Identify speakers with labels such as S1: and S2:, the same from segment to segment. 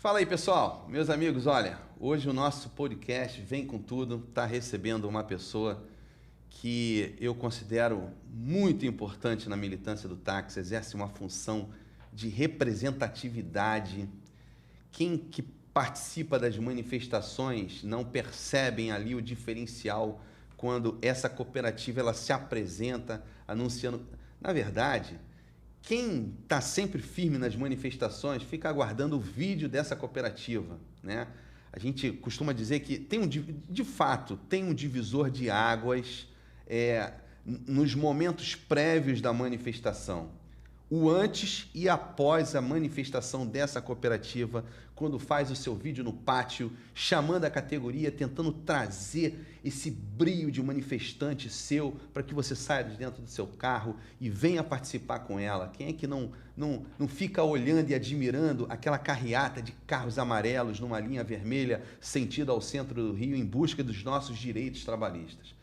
S1: Fala aí, pessoal, meus amigos, olha, hoje o nosso podcast vem com tudo, está recebendo uma pessoa que eu considero muito importante na militância do táxi, exerce uma função de representatividade. Quem que participa das manifestações não percebem ali o diferencial quando essa cooperativa ela se apresenta anunciando. Na verdade, quem está sempre firme nas manifestações fica aguardando o vídeo dessa cooperativa, né? A gente costuma dizer que de fato tem um divisor de águas nos momentos prévios da manifestação. O antes e após a manifestação dessa cooperativa, quando faz o seu vídeo no pátio, chamando a categoria, tentando trazer esse brio de manifestante seu para que você saia de dentro do seu carro e venha participar com ela. Quem é que não fica olhando e admirando aquela carreata de carros amarelos numa linha vermelha sentido ao centro do Rio em busca dos nossos direitos trabalhistas?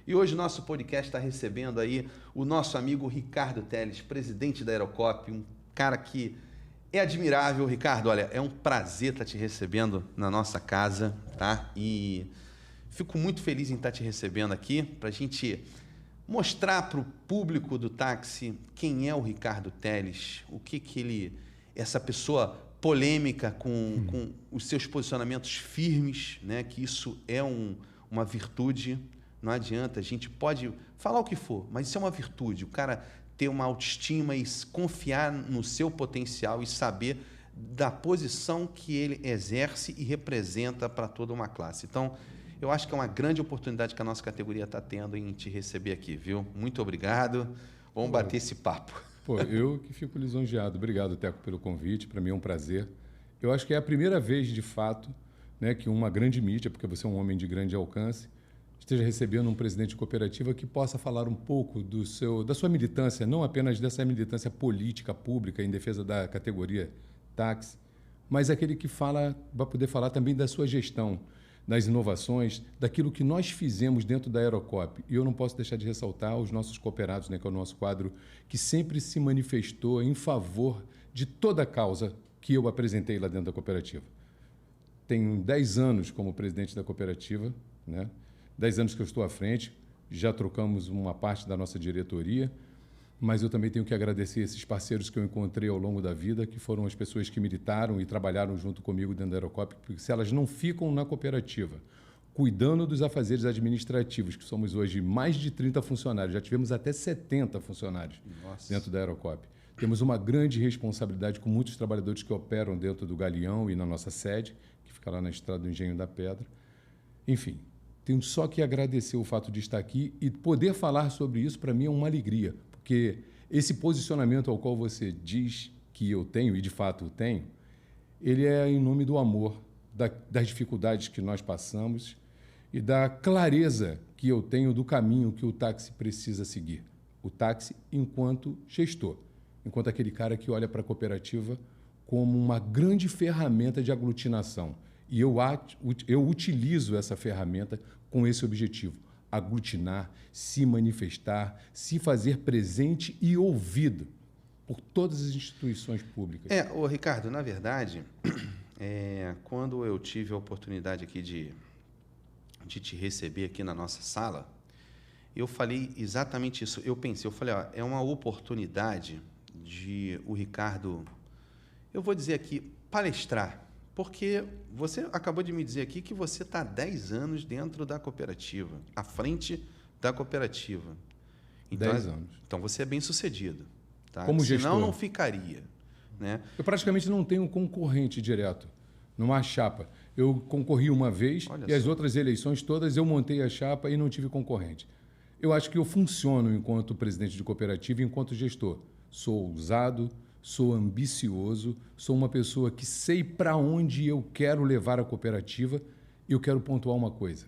S1: E hoje o nosso podcast está recebendo aí o nosso amigo Ricardo Teles, presidente da Aerocop, um cara que é admirável. Ricardo, olha, é um prazer estar te recebendo na nossa casa, tá? E fico muito feliz em estar te recebendo aqui para a gente mostrar para o público do táxi quem é o Ricardo Teles, o que ele, essa pessoa polêmica com os seus posicionamentos firmes, né? Que isso é uma virtude. Não adianta, a gente pode falar o que for, mas isso é uma virtude. O cara ter uma autoestima e confiar no seu potencial e saber da posição que ele exerce e representa para toda uma classe. Então, eu acho que é uma grande oportunidade que a nossa categoria está tendo em te receber aqui, viu? Muito obrigado. Vamos bater esse papo.
S2: Pô, eu que fico lisonjeado. Obrigado, Teco, pelo convite. Para mim é um prazer. Eu acho que é a primeira vez, de fato, né, que uma grande mídia, porque você é um homem de grande alcance, esteja recebendo um presidente de cooperativa que possa falar um pouco da sua militância, não apenas dessa militância política, pública, em defesa da categoria táxi, mas aquele que vai poder falar também da sua gestão, das inovações, daquilo que nós fizemos dentro da Aerocop. E eu não posso deixar de ressaltar os nossos cooperados, né, que é o nosso quadro, que sempre se manifestou em favor de toda a causa que eu apresentei lá dentro da cooperativa. Tenho 10 anos como presidente da cooperativa, né? 10 anos que eu estou à frente, já trocamos uma parte da nossa diretoria, mas eu também tenho que agradecer esses parceiros que eu encontrei ao longo da vida, que foram as pessoas que militaram e trabalharam junto comigo dentro da Aerocop, porque se elas não ficam na cooperativa, cuidando dos afazeres administrativos, que somos hoje mais de 30 funcionários, já tivemos até 70 funcionários dentro da Aerocop. Temos uma grande responsabilidade com muitos trabalhadores que operam dentro do Galeão e na nossa sede, que fica lá na Estrada do Engenho da Pedra. Enfim, tenho só que agradecer o fato de estar aqui e poder falar sobre isso, para mim, é uma alegria, porque esse posicionamento ao qual você diz que eu tenho, e de fato eu tenho, ele é em nome do amor, das dificuldades que nós passamos e da clareza que eu tenho do caminho que o táxi precisa seguir. O táxi enquanto gestor, enquanto aquele cara que olha para a cooperativa como uma grande ferramenta de aglutinação. E eu utilizo essa ferramenta com esse objetivo: aglutinar, se manifestar, se fazer presente e ouvido por todas as instituições públicas.
S1: Ô Ricardo, na verdade, quando eu tive a oportunidade aqui de te receber aqui na nossa sala, eu falei exatamente isso. Eu falei, ó, é uma oportunidade de o Ricardo, eu vou dizer aqui, palestrar. Porque você acabou de me dizer aqui que você está há 10 anos dentro da cooperativa, à frente da cooperativa. Então,
S2: 10 anos.
S1: Então você é bem sucedido. Tá?
S2: Como gestor.
S1: Senão não ficaria. Né?
S2: Eu praticamente não tenho concorrente direto numa chapa. Eu concorri uma vez e as outras eleições todas eu montei a chapa e não tive concorrente. Eu acho que eu funciono enquanto presidente de cooperativa e enquanto gestor. Sou ousado, sou ambicioso, sou uma pessoa que sei para onde eu quero levar a cooperativa. E eu quero pontuar uma coisa.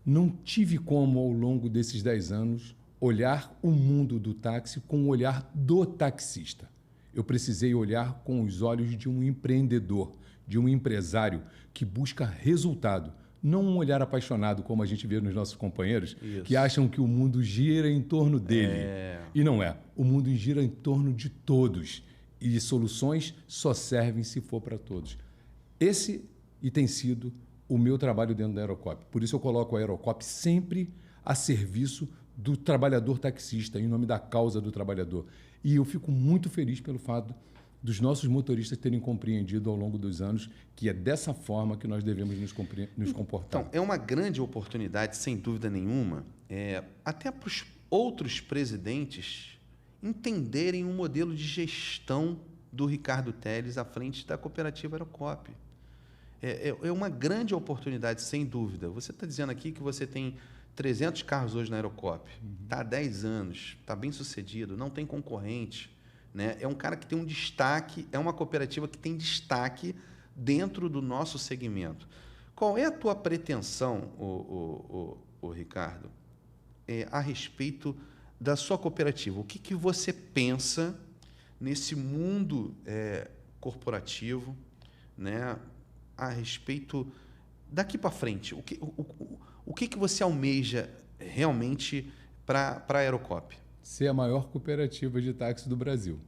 S2: Não tive como, ao longo desses 10 anos, olhar o mundo do táxi com o olhar do taxista. Eu precisei olhar com os olhos de um empreendedor, de um empresário que busca resultado. Não um olhar apaixonado, como a gente vê nos nossos companheiros, que acham que o mundo gira em torno dele. E não é. O mundo gira em torno de todos. E soluções só servem se for para todos. Esse e tem sido o meu trabalho dentro da Aerocop. Por isso eu coloco a Aerocop sempre a serviço do trabalhador taxista, em nome da causa do trabalhador. E eu fico muito feliz pelo fato dos nossos motoristas terem compreendido ao longo dos anos que é dessa forma que nós devemos nos comportar.
S1: Então, é uma grande oportunidade, sem dúvida nenhuma, até para os outros presidentes entenderem o modelo de gestão do Ricardo Teles à frente da cooperativa Aerocop. É uma grande oportunidade, sem dúvida. Você está dizendo aqui que você tem 300 carros hoje na Aerocop, está há 10 anos, está bem sucedido, não tem concorrente, né? É um cara que tem um destaque, é uma cooperativa que tem destaque dentro do nosso segmento. Qual é a tua pretensão, Ricardo, a respeito da sua cooperativa? O que você pensa nesse mundo corporativo, né, a respeito daqui para frente? O que você almeja realmente para a Aerocop?
S2: Ser a maior cooperativa de táxi do Brasil.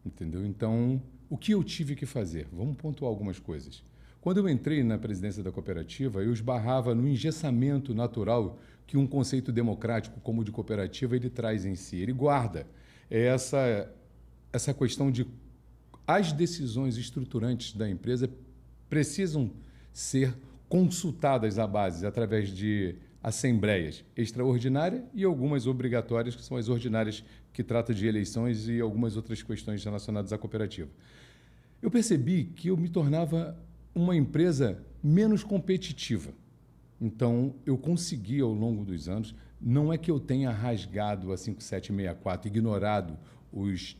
S2: Entendeu? Então, o que eu tive que fazer? Vamos pontuar algumas coisas. Quando eu entrei na presidência da cooperativa, eu esbarrava no engessamento natural que um conceito democrático como o de cooperativa ele traz em si. Ele guarda essa questão de as decisões estruturantes da empresa precisam ser consultadas à base através de assembleias extraordinárias e algumas obrigatórias, que são as ordinárias, que tratam de eleições e algumas outras questões relacionadas à cooperativa. Eu percebi que eu me tornava uma empresa menos competitiva. Então, eu consegui, ao longo dos anos, não é que eu tenha rasgado a 5764, ignorado os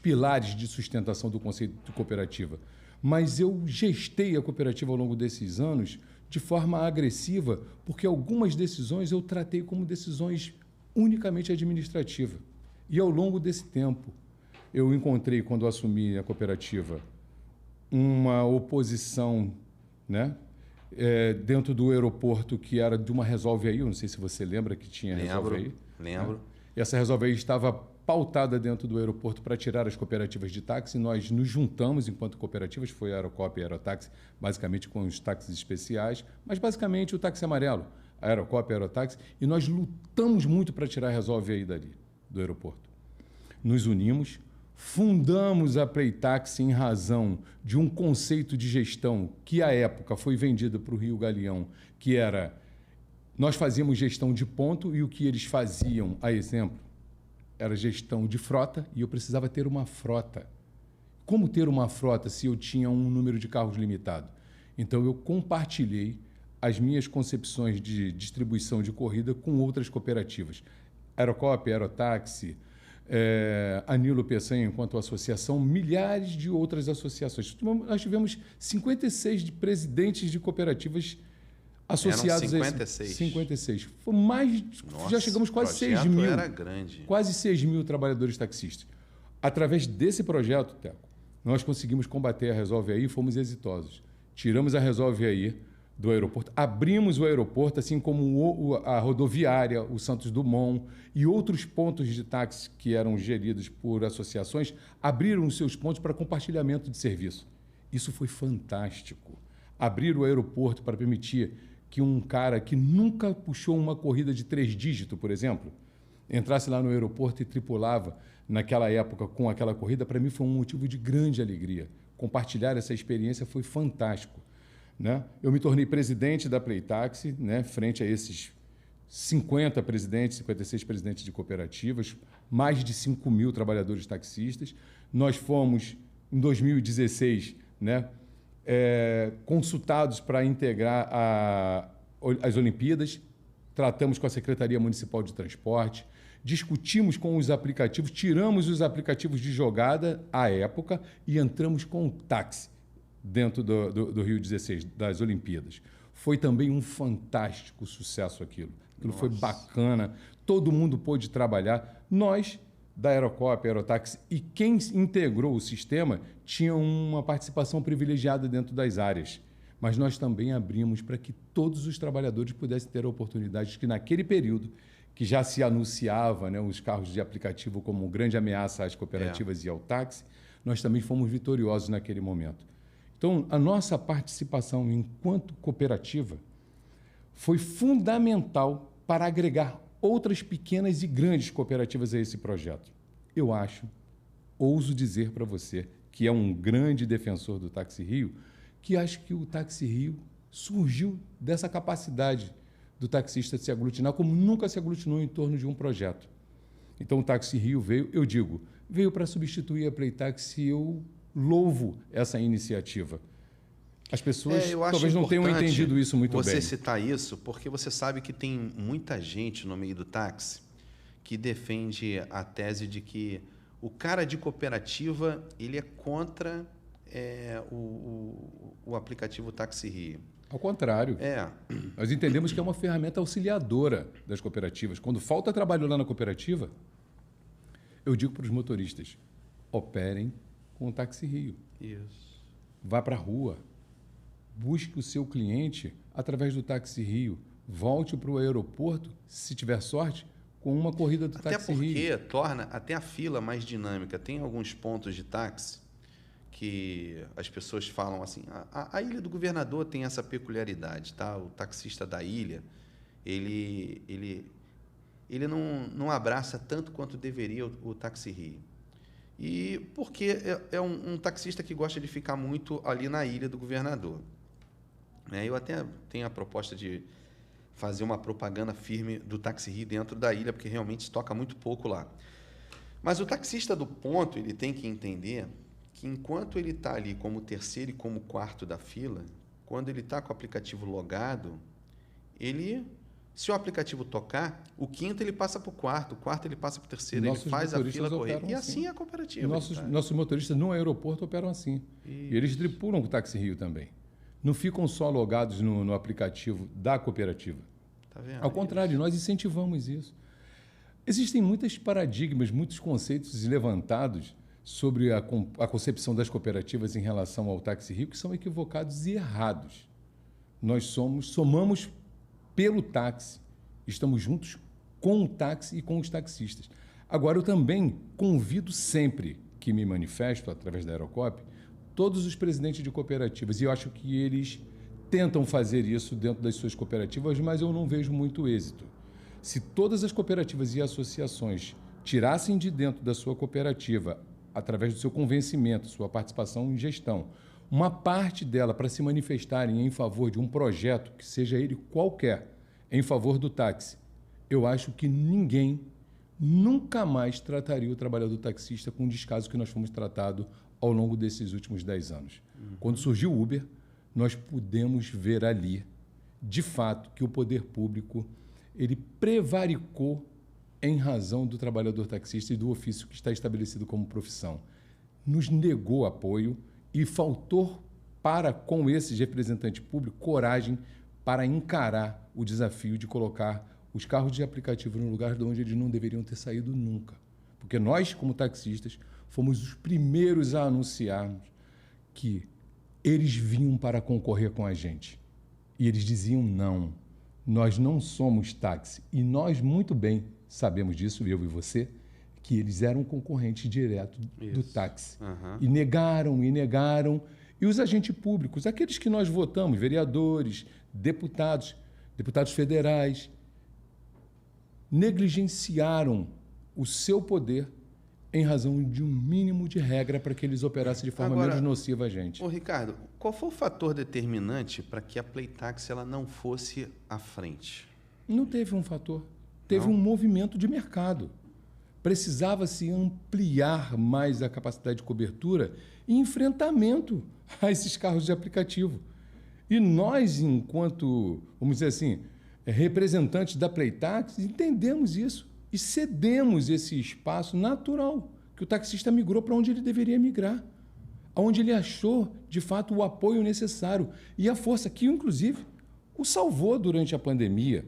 S2: pilares de sustentação do conceito de cooperativa, mas eu gestei a cooperativa ao longo desses anos de forma agressiva, porque algumas decisões eu tratei como decisões unicamente administrativas. E ao longo desse tempo, eu encontrei, quando eu assumi a cooperativa, uma oposição, né, dentro do aeroporto, que era de uma Resolve Aí, eu não sei se você lembra que tinha Resolve Aí.
S1: Lembro.
S2: Né? E essa Resolve Aí estava pautada dentro do aeroporto para tirar as cooperativas de táxi. Nós nos juntamos enquanto cooperativas, foi a Aerocop e a Aerotáxi, basicamente com os táxis especiais, mas basicamente o táxi amarelo, a Aerocop e a Aerotáxi, e nós lutamos muito para tirar a Resolve Aí dali, do aeroporto. Nos unimos, fundamos a Playtaxi em razão de um conceito de gestão que, à época, foi vendido para o Rio Galeão, que era, nós fazíamos gestão de ponto e o que eles faziam, a exemplo, era gestão de frota e eu precisava ter uma frota. Como ter uma frota se eu tinha um número de carros limitado? Então, eu compartilhei as minhas concepções de distribuição de corrida com outras cooperativas. Aerocop, Aerotáxi, Anilo Peçanha, enquanto associação, milhares de outras associações. Nós tivemos 56 presidentes de cooperativas associados
S1: eram 56.
S2: 56. Foi mais.
S1: Nossa,
S2: já chegamos quase 6 mil.
S1: Era grande.
S2: Quase 6 mil trabalhadores taxistas. Através desse projeto, Teco, nós conseguimos combater a Resolve Aí e fomos exitosos. Tiramos a Resolve Aí do aeroporto, abrimos o aeroporto, assim como a rodoviária, o Santos Dumont e outros pontos de táxi que eram geridos por associações, abriram os seus pontos para compartilhamento de serviço. Isso foi fantástico. Abrir o aeroporto para permitir que um cara que nunca puxou uma corrida de 3 dígitos, por exemplo, entrasse lá no aeroporto e tripulava naquela época com aquela corrida, para mim foi um motivo de grande alegria. Compartilhar essa experiência foi fantástico. Né? Eu me tornei presidente da Playtaxi, né, frente a esses 50 presidentes, 56 presidentes de cooperativas, mais de 5 mil trabalhadores taxistas. Nós fomos, em 2016, né, consultados para integrar as Olimpíadas, tratamos com a Secretaria Municipal de Transporte, discutimos com os aplicativos, tiramos os aplicativos de jogada à época e entramos com o táxi dentro do Rio 16, das Olimpíadas. Foi também um fantástico sucesso aquilo. Aquilo foi bacana, todo mundo pôde trabalhar. Nós, da Aerocop, Aerotáxi, e quem integrou o sistema tinha uma participação privilegiada dentro das áreas. Mas nós também abrimos para que todos os trabalhadores pudessem ter oportunidades que, naquele período, que já se anunciava, né, os carros de aplicativo como grande ameaça às cooperativas e ao táxi, nós também fomos vitoriosos naquele momento. Então, a nossa participação enquanto cooperativa foi fundamental para agregar outras pequenas e grandes cooperativas a esse projeto. Eu acho, ouso dizer para você, que é um grande defensor do Táxi Rio, que acho que o Táxi Rio surgiu dessa capacidade do taxista de se aglutinar como nunca se aglutinou em torno de um projeto. Então, o Táxi Rio veio para substituir a Playtaxi, e eu louvo essa iniciativa. As pessoas talvez não tenham entendido isso muito bem.
S1: Você citar isso, porque você sabe que tem muita gente no meio do táxi que defende a tese de que o cara de cooperativa ele é contra o aplicativo Táxi Rio.
S2: Ao contrário. Nós entendemos que é uma ferramenta auxiliadora das cooperativas. Quando falta trabalho lá na cooperativa, eu digo para os motoristas, operem com o Táxi Rio.
S1: Isso.
S2: Vá para a rua. Busque o seu cliente através do Táxi Rio. Volte para o aeroporto, se tiver sorte, com uma corrida do Táxi Rio.
S1: Até porque torna até a fila mais dinâmica. Tem alguns pontos de táxi que as pessoas falam assim, a Ilha do Governador tem essa peculiaridade, tá? O taxista da ilha, ele não abraça tanto quanto deveria o Táxi Rio. E porque é um taxista que gosta de ficar muito ali na Ilha do Governador. Eu até tenho a proposta de fazer uma propaganda firme do Táxi Rio dentro da ilha, porque realmente se toca muito pouco lá. Mas o taxista do ponto, ele tem que entender que enquanto ele está ali como terceiro e como quarto da fila, quando ele está com o aplicativo logado, se o aplicativo tocar, o quinto ele passa para o quarto ele passa para o terceiro, ele faz a fila correr. E assim é a cooperativa.
S2: Nossos motoristas no aeroporto operam assim. E eles tripulam o Táxi Rio também. Não ficam só logados no aplicativo da cooperativa.
S1: Tá vendo?
S2: Ao contrário, nós incentivamos isso. Existem muitos paradigmas, muitos conceitos levantados sobre a concepção das cooperativas em relação ao Táxi Rio que são equivocados e errados. Nós somamos pelo táxi, estamos juntos com o táxi e com os taxistas. Agora, eu também convido sempre que me manifesto através da Aerocop todos os presidentes de cooperativas, e eu acho que eles tentam fazer isso dentro das suas cooperativas, mas eu não vejo muito êxito. Se todas as cooperativas e associações tirassem de dentro da sua cooperativa, através do seu convencimento, sua participação em gestão, uma parte dela para se manifestarem em favor de um projeto, que seja ele qualquer, em favor do táxi, eu acho que ninguém nunca mais trataria o trabalhador taxista com o descaso que nós fomos tratados ao longo desses últimos 10 anos. Quando surgiu o Uber, nós pudemos ver ali, de fato, que o poder público ele prevaricou em razão do trabalhador taxista e do ofício que está estabelecido como profissão. Nos negou apoio e faltou para, com esses representantes públicos, coragem para encarar o desafio de colocar os carros de aplicativo no lugar de onde eles não deveriam ter saído nunca. Porque nós, como taxistas, fomos os primeiros a anunciarmos que eles vinham para concorrer com a gente. E eles diziam não, nós não somos táxi. E nós muito bem sabemos disso, eu e você, que eles eram concorrentes direto do táxi. E negaram. E os agentes públicos, aqueles que nós votamos, vereadores, deputados federais, negligenciaram o seu poder em razão de um mínimo de regra para que eles operassem de forma menos nociva a gente.
S1: Ô Ricardo, qual foi o fator determinante para que a Playtaxi ela não fosse à frente?
S2: Não teve um fator. Teve um movimento de mercado. Precisava-se ampliar mais a capacidade de cobertura e enfrentamento a esses carros de aplicativo. E nós, enquanto, vamos dizer assim, representantes da Playtaxi, entendemos isso e cedemos esse espaço natural, que o taxista migrou para onde ele deveria migrar, onde ele achou, de fato, o apoio necessário e a força que, inclusive, o salvou durante a pandemia.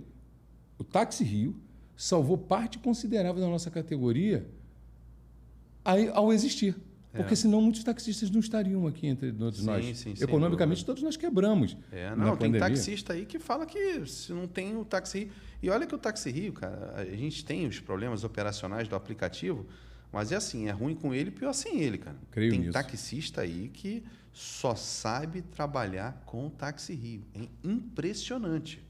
S2: O Táxi Rio salvou parte considerável da nossa categoria ao existir. Porque senão muitos taxistas não estariam aqui entre nós.
S1: Sim,
S2: economicamente, todos nós quebramos.
S1: Tem taxista aí que fala que se não tem o Táxi Rio... E olha que o Táxi Rio, cara, a gente tem os problemas operacionais do aplicativo, mas é assim, é ruim com ele, pior sem ele, cara.
S2: Creio
S1: tem
S2: nisso.
S1: Taxista aí que só sabe trabalhar com o Táxi Rio. É impressionante.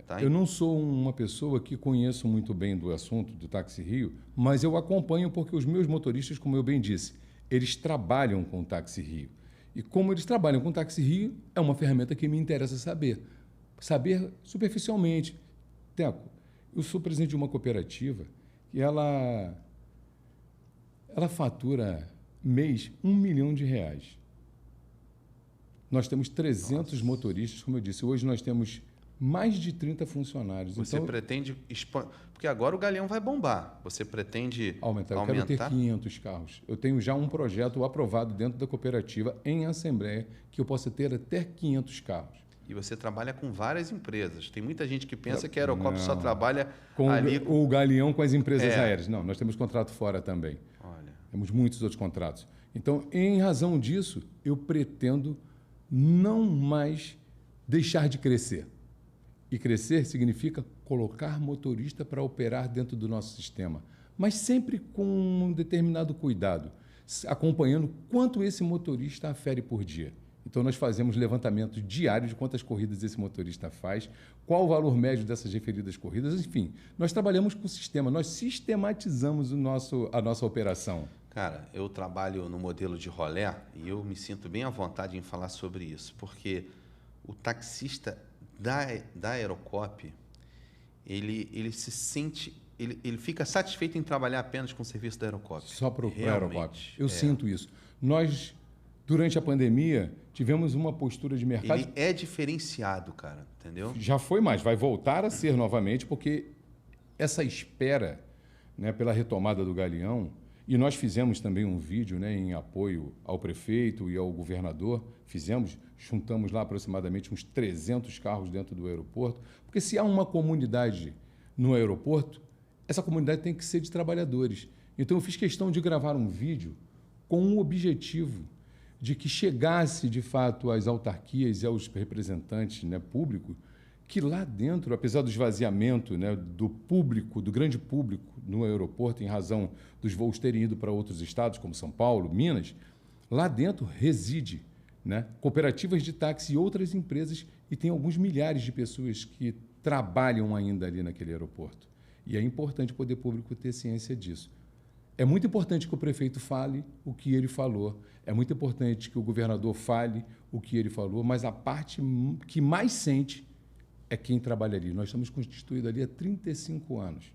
S1: Tá?
S2: Eu não sou uma pessoa que conheço muito bem do assunto do Táxi Rio, mas eu acompanho porque os meus motoristas, como eu bem disse, eles trabalham com o Táxi Rio. E como eles trabalham com o Táxi Rio, é uma ferramenta que me interessa saber. Saber superficialmente. Teco, eu sou presidente de uma cooperativa e ela fatura mês R$1 milhão. Nós temos 300 motoristas, como eu disse. Hoje nós temos mais de 30 funcionários.
S1: Você pretende... Porque agora o Galeão vai bombar. Você pretende
S2: aumentar? Eu quero ter 500 carros. Eu tenho já um projeto aprovado dentro da cooperativa, em assembleia, que eu possa ter até 500 carros.
S1: E você trabalha com várias empresas. Tem muita gente que pensa que a Aerocop só trabalha
S2: com
S1: ali...
S2: o Galeão com as empresas aéreas. Não, nós temos contrato fora também.
S1: Olha.
S2: Temos muitos outros contratos. Então, em razão disso, eu pretendo não mais deixar de crescer. E crescer significa colocar motorista para operar dentro do nosso sistema, mas sempre com um determinado cuidado, acompanhando quanto esse motorista afere por dia. Então, nós fazemos levantamentos diários de quantas corridas esse motorista faz, qual o valor médio dessas referidas corridas, enfim. Nós trabalhamos com o sistema, nós sistematizamos a nossa operação.
S1: Cara, eu trabalho no modelo de rolé e eu me sinto bem à vontade em falar sobre isso, porque o taxista da Aerocop, ele se sente... Ele fica satisfeito em trabalhar apenas com o serviço da Aerocop.
S2: Só para o Aerocop. Eu sinto isso. Nós, durante a pandemia, tivemos uma postura de mercado...
S1: Ele é diferenciado, cara, entendeu?
S2: Já foi mais, vai voltar a ser novamente, porque essa espera, né, pela retomada do Galeão, e nós fizemos também um vídeo, né, em apoio ao prefeito e ao governador, juntamos lá aproximadamente uns 300 carros dentro do aeroporto, porque se há uma comunidade no aeroporto, essa comunidade tem que ser de trabalhadores. Então eu fiz questão de gravar um vídeo com um objetivo de que chegasse, de fato, às autarquias e aos representantes, né, públicos, que lá dentro, apesar do esvaziamento, né, do público, do grande público no aeroporto, em razão dos voos terem ido para outros estados, como São Paulo, Minas, lá dentro reside, né, cooperativas de táxi e outras empresas, e tem alguns milhares de pessoas que trabalham ainda ali naquele aeroporto. E é importante o poder público ter ciência disso. É muito importante que o prefeito fale o que ele falou, é muito importante que o governador fale o que ele falou, mas a parte que mais sente é quem trabalha ali. Nós estamos constituídos ali há 35 anos.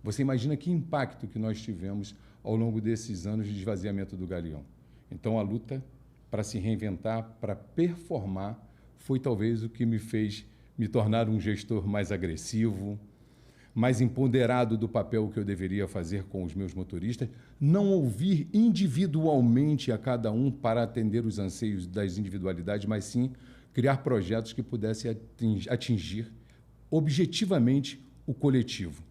S2: Você imagina que impacto que nós tivemos ao longo desses anos de esvaziamento do Galeão. Então, a luta para se reinventar, para performar, foi talvez o que me fez me tornar um gestor mais agressivo, mais empoderado do papel que eu deveria fazer com os meus motoristas, não ouvir individualmente a cada um para atender os anseios das individualidades, mas sim criar projetos que pudessem atingir objetivamente o coletivo.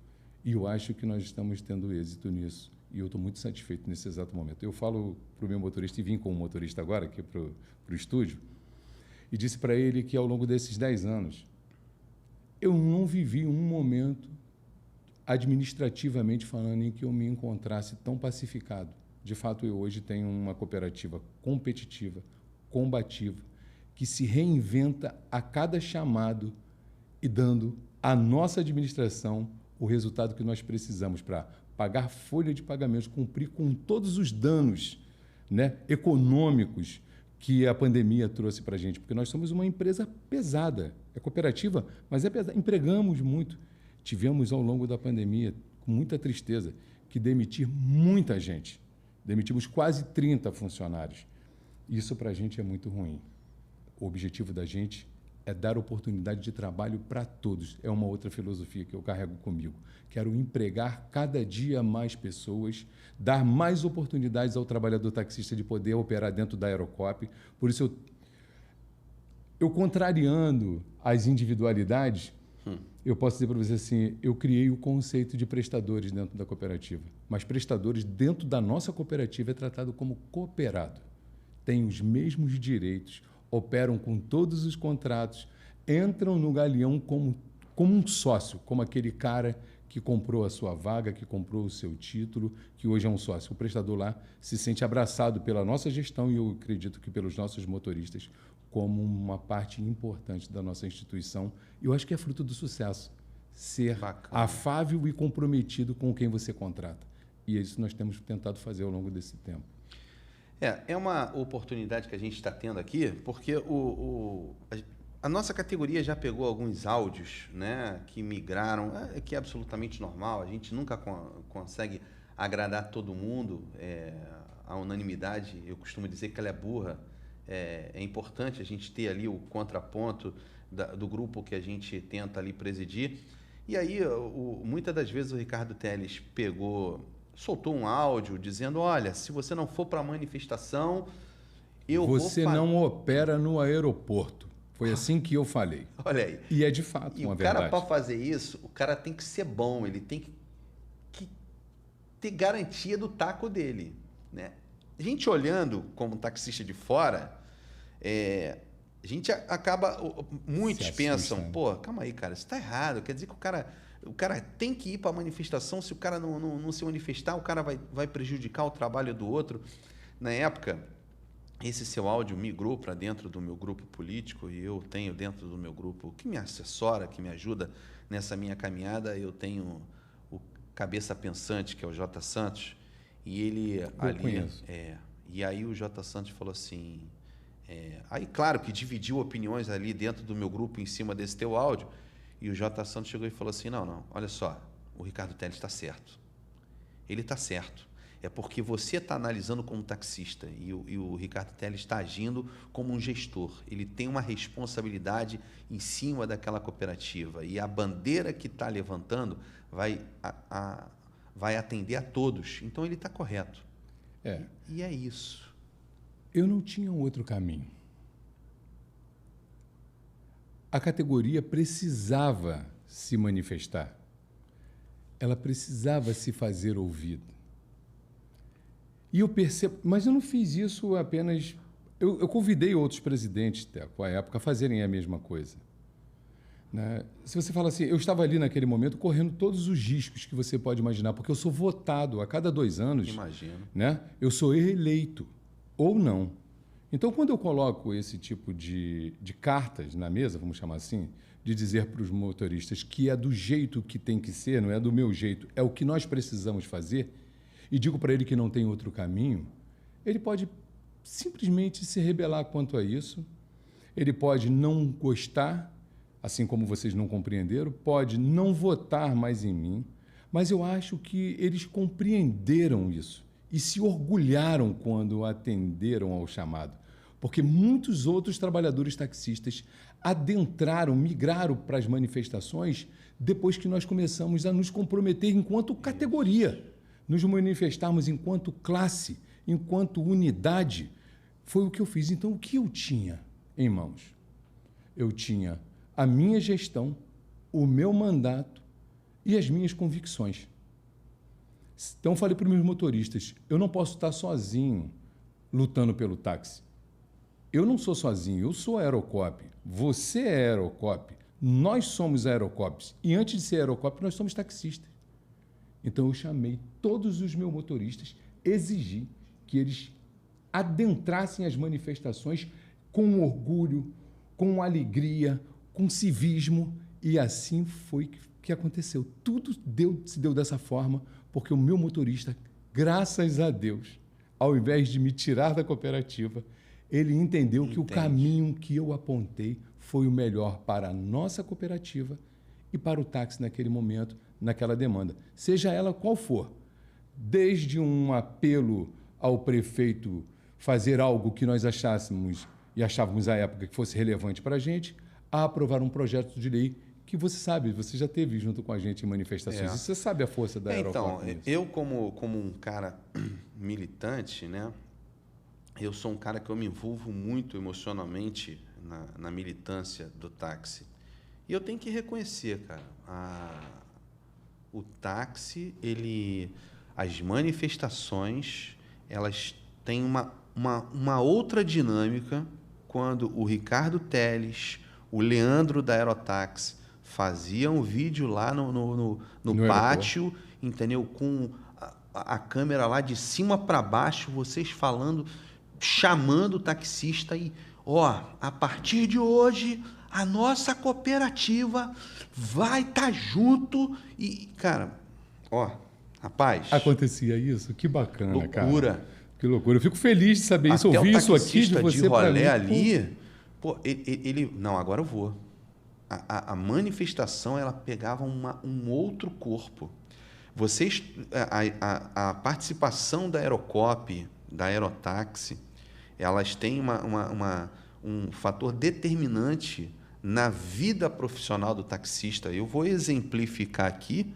S2: E eu acho que nós estamos tendo êxito nisso. E eu estou muito satisfeito nesse exato momento. Eu falo para o meu motorista, e vim com o motorista agora aqui para o estúdio, e disse para ele que ao longo desses 10 anos, eu não vivi um momento, administrativamente falando, em que eu me encontrasse tão pacificado. De fato, eu hoje tenho uma cooperativa competitiva, combativa, que se reinventa a cada chamado e dando à nossa administração o resultado que nós precisamos para pagar folha de pagamentos, cumprir com todos os danos, né, econômicos que a pandemia trouxe para a gente, porque nós somos uma empresa pesada, é cooperativa, mas é pesada, empregamos muito. Tivemos, ao longo da pandemia, com muita tristeza, que demitir muita gente. Demitimos quase 30 funcionários. Isso para a gente é muito ruim. O objetivo da gente é dar oportunidade de trabalho para todos. É uma outra filosofia que eu carrego comigo. Quero empregar cada dia mais pessoas, dar mais oportunidades ao trabalhador taxista de poder operar dentro da Aerocop. Por isso, eu contrariando as individualidades, eu posso dizer para você assim, eu criei o conceito de prestadores dentro da cooperativa. Mas prestadores dentro da nossa cooperativa é tratado como cooperado. Tem os mesmos direitos, operam com todos os contratos, entram no Galeão como um sócio, como aquele cara que comprou a sua vaga, que comprou o seu título, que hoje é um sócio. O prestador lá se sente abraçado pela nossa gestão e eu acredito que pelos nossos motoristas como uma parte importante da nossa instituição. Eu acho que é fruto do sucesso. Ser
S1: Bacana.
S2: afável e comprometido com quem você contrata. E é isso que nós temos tentado fazer ao longo desse tempo.
S1: É uma oportunidade que a gente está tendo aqui, porque a nossa categoria já pegou alguns áudios, né, que migraram, que é absolutamente normal, a gente nunca consegue agradar todo mundo, a unanimidade, eu costumo dizer que ela é burra, é importante a gente ter ali o contraponto do grupo que a gente tenta ali presidir. E aí, muitas das vezes o Ricardo Teles soltou um áudio dizendo, olha, se você não for para a manifestação,
S2: Você não opera no aeroporto. Foi assim que eu falei.
S1: Olha aí.
S2: E é de fato uma verdade.
S1: E o cara, para fazer isso, o cara tem que ser bom, ele tem que ter garantia do taco dele, né? A gente olhando como taxista de fora, a gente acaba... Muitos pensam, pô, calma aí, cara, isso está errado. Quer dizer que o cara tem que ir para a manifestação. Se o cara não se manifestar, o cara vai prejudicar o trabalho do outro. Na época, esse seu áudio migrou para dentro do meu grupo político e eu tenho dentro do meu grupo que me assessora, que me ajuda nessa minha caminhada. Eu tenho o cabeça pensante, que é o J. Santos, e ele
S2: conheço.
S1: E aí o J. Santos falou assim... aí, claro, que dividiu opiniões ali dentro do meu grupo em cima desse teu áudio. E o J. Santos chegou e falou assim, não, olha só, o Ricardo Teles está certo. Ele está certo. É porque você está analisando como taxista e o Ricardo Teles está agindo como um gestor. Ele tem uma responsabilidade em cima daquela cooperativa e a bandeira que está levantando vai atender a todos. Então, ele está correto. E é isso.
S2: Eu não tinha um outro caminho. A categoria precisava se manifestar. Ela precisava se fazer ouvida. E eu percebo... Mas eu não fiz isso apenas... Eu convidei outros presidentes, Teco, à época, a fazerem a mesma coisa. Né? Se você fala assim, eu estava ali naquele momento correndo todos os riscos que você pode imaginar, porque eu sou votado a cada 2 anos.
S1: Imagino.
S2: Né? Eu sou reeleito, ou não. Então, quando eu coloco esse tipo de cartas na mesa, vamos chamar assim, de dizer para os motoristas que é do jeito que tem que ser, não é do meu jeito, é o que nós precisamos fazer, e digo para ele que não tem outro caminho, ele pode simplesmente se rebelar quanto a isso, ele pode não gostar, assim como vocês não compreenderam, pode não votar mais em mim, mas eu acho que eles compreenderam isso e se orgulharam quando atenderam ao chamado, porque muitos outros trabalhadores taxistas migraram para as manifestações depois que nós começamos a nos comprometer enquanto categoria, nos manifestarmos enquanto classe, enquanto unidade. Foi o que eu fiz. Então, o que eu tinha em mãos? Eu tinha a minha gestão, o meu mandato e as minhas convicções. Então, falei para os meus motoristas, eu não posso estar sozinho lutando pelo táxi. Eu não sou sozinho, eu sou Aerocop. Você é Aerocop. Nós somos Aerocops. E antes de ser Aerocop, nós somos taxistas. Então, eu chamei todos os meus motoristas, exigi que eles adentrassem as manifestações com orgulho, com alegria, com civismo. E assim foi que aconteceu. Tudo se deu dessa forma, porque o meu motorista, graças a Deus, ao invés de me tirar da cooperativa, ele entendeu que o caminho que eu apontei foi o melhor para a nossa cooperativa e para o táxi naquele momento, naquela demanda, seja ela qual for. Desde um apelo ao prefeito fazer algo que nós achássemos e achávamos à época que fosse relevante para a gente, a aprovar um projeto de lei que você sabe, você já teve junto com a gente em manifestações. E você sabe a força da Aerocop.
S1: Então, eu como um cara militante, né, eu sou um cara que eu me envolvo muito emocionalmente na militância do táxi. E eu tenho que reconhecer, cara, o táxi, as manifestações, elas têm uma outra dinâmica quando o Ricardo Teles, o Leandro da Aerotaxi, fazia um vídeo lá no pátio, entendeu? Com a câmera lá de cima para baixo, vocês falando, chamando o taxista e, ó, a partir de hoje, a nossa cooperativa vai estar junto e, cara, ó, rapaz...
S2: Acontecia isso? Que bacana,
S1: loucura.
S2: Cara. Que loucura. Eu fico feliz de saber isso,
S1: Até
S2: ouvir
S1: o
S2: isso aqui de você
S1: de rolê
S2: pra mim.
S1: ali, pô, ele... Não, agora eu vou. A manifestação, ela pegava um outro corpo. Vocês... A participação da Aerocop, da Aerotáxi, elas têm um fator determinante na vida profissional do taxista. Eu vou exemplificar aqui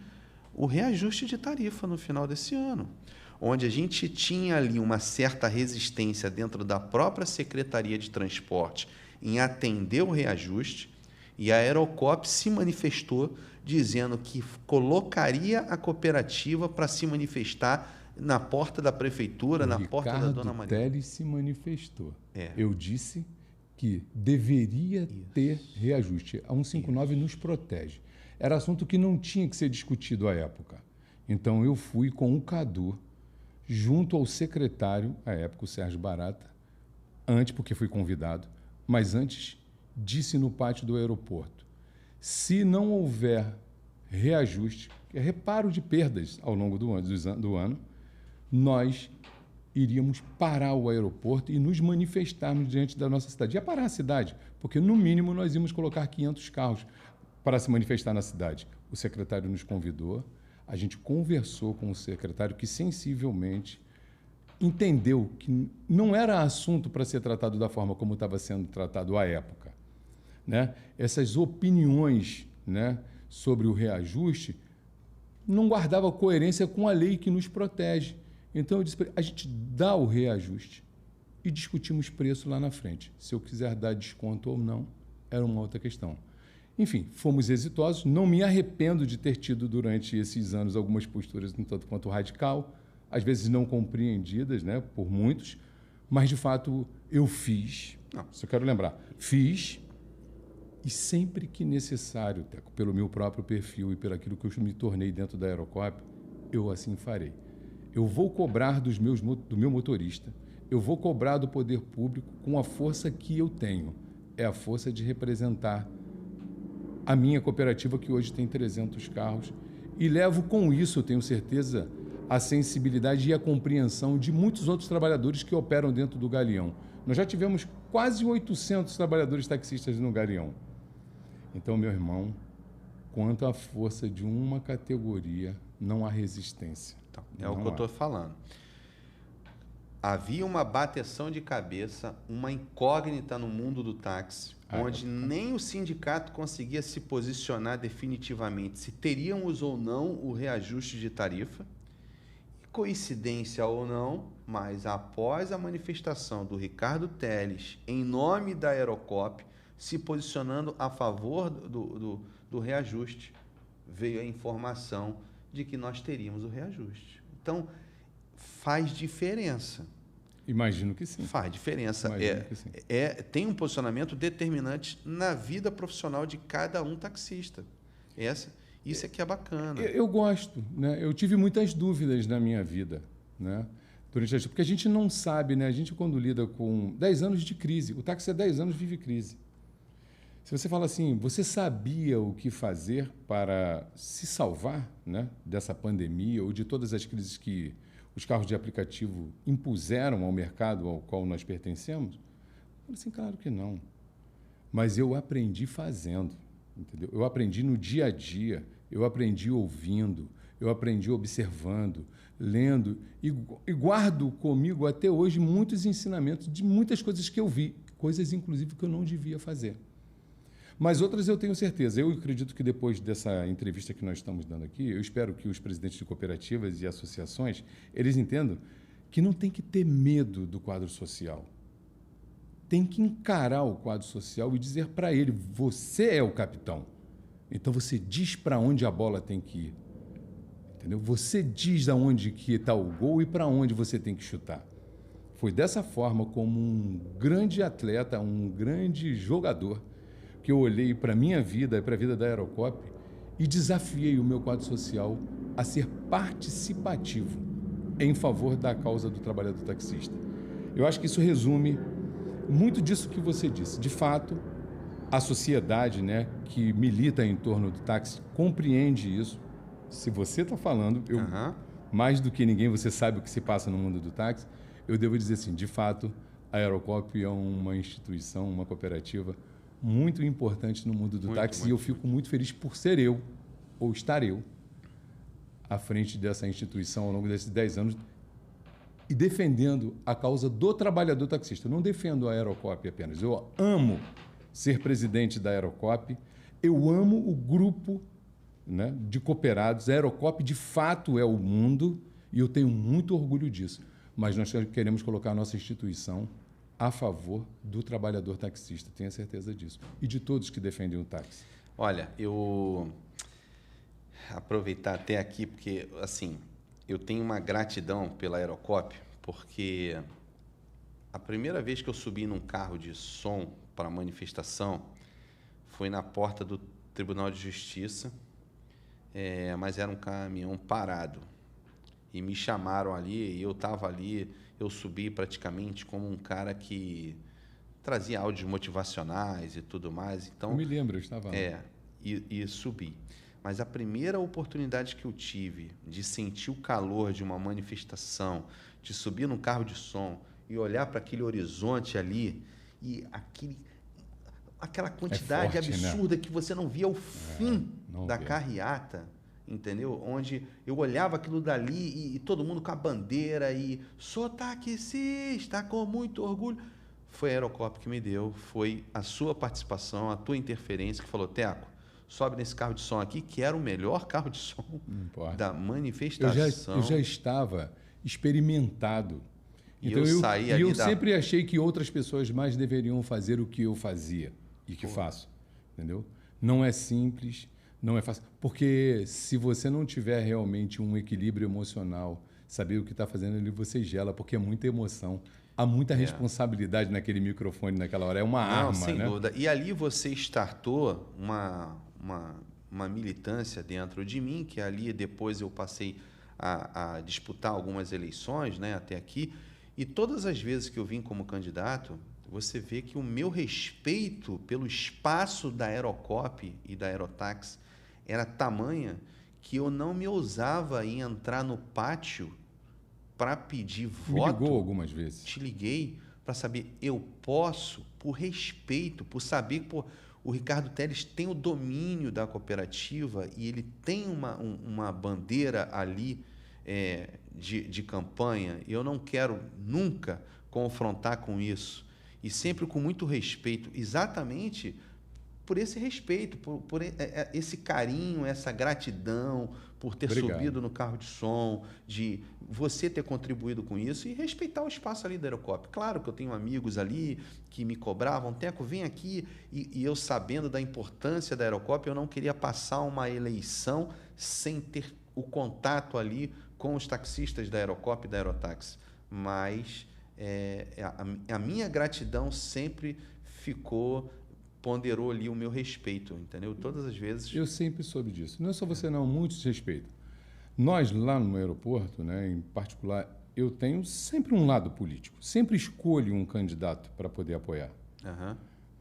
S1: o reajuste de tarifa no final desse ano, onde a gente tinha ali uma certa resistência dentro da própria Secretaria de Transporte em atender o reajuste, e a Aerocop se manifestou dizendo que colocaria a cooperativa para se manifestar na porta da prefeitura, na porta da Dona Maria.
S2: Ricardo Teles se manifestou. Eu disse que deveria ter reajuste. A 159 nos protege. Era assunto que não tinha que ser discutido à época. Então, eu fui com o Cadu, junto ao secretário, à época, o Sérgio Barata, antes, porque fui convidado, mas antes, disse no pátio do aeroporto, se não houver reajuste, que é reparo de perdas ao longo do ano, nós iríamos parar o aeroporto e nos manifestarmos diante da nossa cidade. Ia parar a cidade, porque, no mínimo, nós íamos colocar 500 carros para se manifestar na cidade. O secretário nos convidou, a gente conversou com o secretário, que sensivelmente entendeu que não era assunto para ser tratado da forma como estava sendo tratado à época. Né? Essas opiniões, né, sobre o reajuste não guardavam coerência com a lei que nos protege. Então, eu disse para ele, a gente dá o reajuste e discutimos preço lá na frente. Se eu quiser dar desconto ou não, era uma outra questão. Enfim, fomos exitosos. Não me arrependo de ter tido, durante esses anos, algumas posturas um tanto quanto radical, às vezes não compreendidas, né, por muitos, mas, de fato, eu fiz. Só quero lembrar, fiz, e sempre que necessário, Teco, pelo meu próprio perfil e pelo aquilo que eu me tornei dentro da Aerocop, eu assim farei. Eu vou cobrar do meu motorista, eu vou cobrar do poder público com a força que eu tenho. É a força de representar a minha cooperativa, que hoje tem 300 carros, e levo com isso, eu tenho certeza, a sensibilidade e a compreensão de muitos outros trabalhadores que operam dentro do Galeão. Nós já tivemos quase 800 trabalhadores taxistas no Galeão. Então, meu irmão, quanto à força de uma categoria, não há resistência.
S1: Então, é o que eu estou falando. Havia uma bateção de cabeça, uma incógnita no mundo do táxi, onde nem o sindicato conseguia se posicionar definitivamente se teríamos ou não o reajuste de tarifa. Coincidência ou não, mas após a manifestação do Ricardo Teles, em nome da Aerocop, se posicionando a favor do reajuste, veio a informação de que nós teríamos o reajuste. Então, faz diferença.
S2: Imagino que sim.
S1: Faz diferença. Tem um posicionamento determinante na vida profissional de cada um taxista. Isso é que é bacana.
S2: Eu gosto, né? Eu tive muitas dúvidas na minha vida, né? Porque a gente não sabe, né? A gente, quando lida com 10 anos de crise, o táxi há 10 anos vive crise. Se você fala assim, você sabia o que fazer para se salvar, né, dessa pandemia ou de todas as crises que os carros de aplicativo impuseram ao mercado ao qual nós pertencemos? Eu falei assim, claro que não. Mas eu aprendi fazendo, entendeu? Eu aprendi no dia a dia, eu aprendi ouvindo, eu aprendi observando, lendo e guardo comigo até hoje muitos ensinamentos de muitas coisas que eu vi, coisas inclusive que eu não devia fazer. Mas outras eu tenho certeza. Eu acredito que depois dessa entrevista que nós estamos dando aqui, eu espero que os presidentes de cooperativas e associações, eles entendam que não tem que ter medo do quadro social. Tem que encarar o quadro social e dizer para ele, você é o capitão. Então você diz para onde a bola tem que ir. Entendeu? Você diz aonde que está o gol e para onde você tem que chutar. Foi dessa forma como um grande atleta, um grande jogador, que eu olhei para a minha vida e para a vida da Aerocop e desafiei o meu quadro social a ser participativo em favor da causa do trabalhador taxista. Eu acho que isso resume muito disso que você disse. De fato, a sociedade, né, que milita em torno do táxi compreende isso. Se você está falando, mais do que ninguém, você sabe o que se passa no mundo do táxi. Eu devo dizer assim, de fato, a Aerocop é uma instituição, uma cooperativa muito importante no mundo do táxi, e eu fico muito feliz por ser eu, ou estar eu, à frente dessa instituição ao longo desses 10 anos e defendendo a causa do trabalhador taxista. Eu não defendo a Aerocop apenas, eu amo ser presidente da Aerocop, eu amo o grupo, né, de cooperados. A Aerocop, de fato, é o mundo e eu tenho muito orgulho disso. Mas nós queremos colocar a nossa instituição a favor do trabalhador taxista, tenha certeza disso. E de todos que defendem o táxi.
S1: Olha, eu aproveitar até aqui, porque, assim, eu tenho uma gratidão pela Aerocop, porque a primeira vez que eu subi num carro de som para manifestação foi na porta do Tribunal de Justiça, mas era um caminhão parado. E me chamaram ali, e eu estava ali, eu subi praticamente como um cara que trazia áudios motivacionais e tudo mais. Então,
S2: eu me lembro, eu estava lá.
S1: E subi. Mas a primeira oportunidade que eu tive de sentir o calor de uma manifestação, de subir num carro de som e olhar para aquele horizonte ali e aquela quantidade
S2: forte,
S1: absurda, né? Que você não via o fim da
S2: via.
S1: carreata, entendeu? Onde eu olhava aquilo dali e todo mundo com a bandeira e sou taxista com muito orgulho. Foi a Aerocop que me deu, foi a sua participação, a tua interferência que falou, Teco, sobe nesse carro de som aqui, que era o melhor carro de som da manifestação.
S2: Eu já estava experimentado. Então, eu sempre achei que outras pessoas mais deveriam fazer o que eu fazia e que faço, entendeu? Não é simples, não é fácil. Porque se você não tiver realmente um equilíbrio emocional, saber o que está fazendo ali, você gela, porque é muita emoção. Há muita responsabilidade naquele microfone naquela hora. É uma arma,
S1: sem
S2: né?
S1: dúvida. E ali você startou uma militância dentro de mim, que ali depois eu passei a disputar algumas eleições, né, até aqui. E todas as vezes que eu vim como candidato, você vê que o meu respeito pelo espaço da Aerocop e da Aerotax era tamanha que eu não me ousava em entrar no pátio para pedir voto.
S2: Me ligou algumas vezes.
S1: Te liguei para saber, eu posso, por respeito, por saber que o Ricardo Teles tem o domínio da cooperativa e ele tem uma bandeira ali de campanha, e eu não quero nunca confrontar com isso. E sempre com muito respeito, exatamente por esse respeito, por esse carinho, essa gratidão por ter subido no carro de som, de você ter contribuído com isso e respeitar o espaço ali da Aerocop. Claro que eu tenho amigos ali que me cobravam, Teco, vem aqui, e eu sabendo da importância da Aerocop, eu não queria passar uma eleição sem ter o contato ali com os taxistas da Aerocop e da Aerotax. Mas a minha gratidão sempre ponderou ali o meu respeito, entendeu? Todas as vezes...
S2: Eu sempre soube disso. Não é só você, não. Muitos respeitam. Nós, lá no aeroporto, né, em particular, eu tenho sempre um lado político. Sempre escolho um candidato para poder apoiar.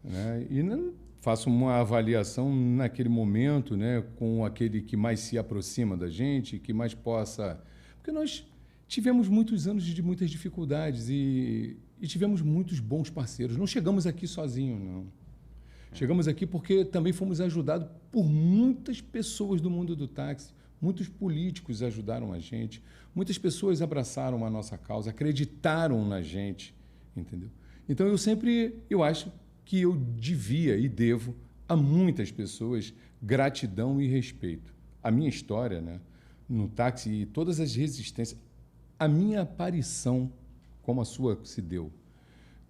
S2: Né? E não faço uma avaliação naquele momento, né, com aquele que mais se aproxima da gente, que mais possa... Porque nós tivemos muitos anos de muitas dificuldades e tivemos muitos bons parceiros. Não chegamos aqui sozinhos, não. Chegamos aqui porque também fomos ajudados por muitas pessoas do mundo do táxi, muitos políticos ajudaram a gente, muitas pessoas abraçaram a nossa causa, acreditaram na gente, entendeu? Então, eu acho que eu devia e devo a muitas pessoas gratidão e respeito. A minha história, né, no táxi e todas as resistências, a minha aparição, como a sua se deu,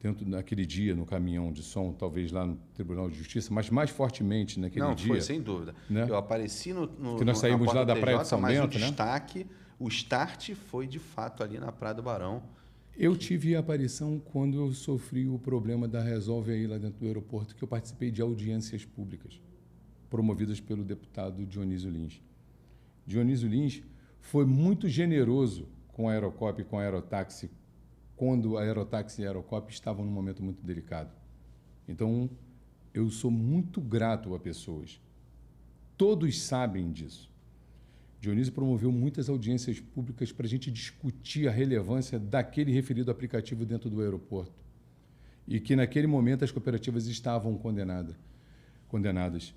S2: dentro daquele dia, no caminhão de som, talvez lá no Tribunal de Justiça, mas mais fortemente naquele dia.
S1: Não, foi sem dúvida.
S2: Né?
S1: Eu apareci
S2: que nós saímos lá da Praia de São Bento,
S1: mas o start foi, de fato, ali na Praia do Barão.
S2: Eu tive a aparição quando eu sofri o problema da Resolve Aí lá dentro do aeroporto, que eu participei de audiências públicas promovidas pelo deputado Dionísio Lins. Dionísio Lins foi muito generoso com a Aerocop e com a Aerotáxi quando a Aerotáxi e a Aerocop estavam num momento muito delicado. Então, eu sou muito grato a pessoas. Todos sabem disso. Dionísio promoveu muitas audiências públicas para a gente discutir a relevância daquele referido aplicativo dentro do aeroporto. E que, naquele momento, as cooperativas estavam condenadas.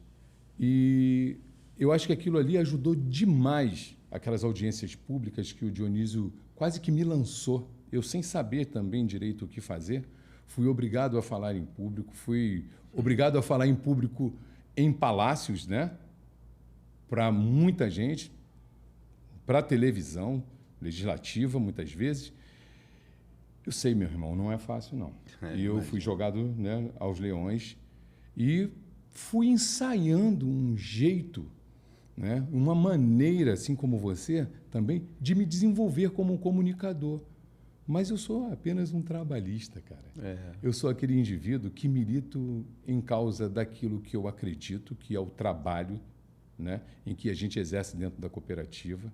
S2: E eu acho que aquilo ali ajudou demais, aquelas audiências públicas que o Dionísio quase que me lançou. Eu, sem saber também direito o que fazer, fui obrigado a falar em público, fui obrigado a falar em público em palácios, né? Para muita gente, para a televisão legislativa, muitas vezes. Eu sei, meu irmão, não é fácil, não. E eu fui jogado, né, aos leões e fui ensaiando um jeito, né, uma maneira, assim como você, também, de me desenvolver como um comunicador. Mas eu sou apenas um trabalhista, cara. Eu sou aquele indivíduo que milito em causa daquilo que eu acredito, que é o trabalho, né, em que a gente exerce dentro da cooperativa,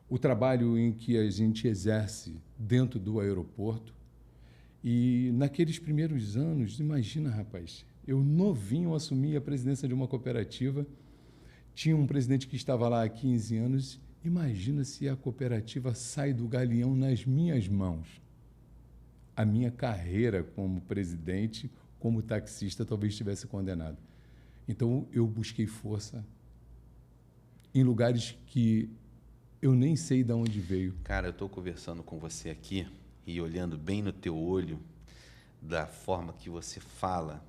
S2: o trabalho em que a gente exerce dentro do aeroporto. E naqueles primeiros anos, imagina, rapaz, eu novinho assumi a presidência de uma cooperativa, tinha um presidente que estava lá há 15 anos, imagina se a cooperativa sai do galeão nas minhas mãos. A minha carreira como presidente, como taxista, talvez estivesse condenada. Então, eu busquei força em lugares que eu nem sei de onde veio.
S1: Cara, eu estou conversando com você aqui e olhando bem no teu olho, da forma que você fala,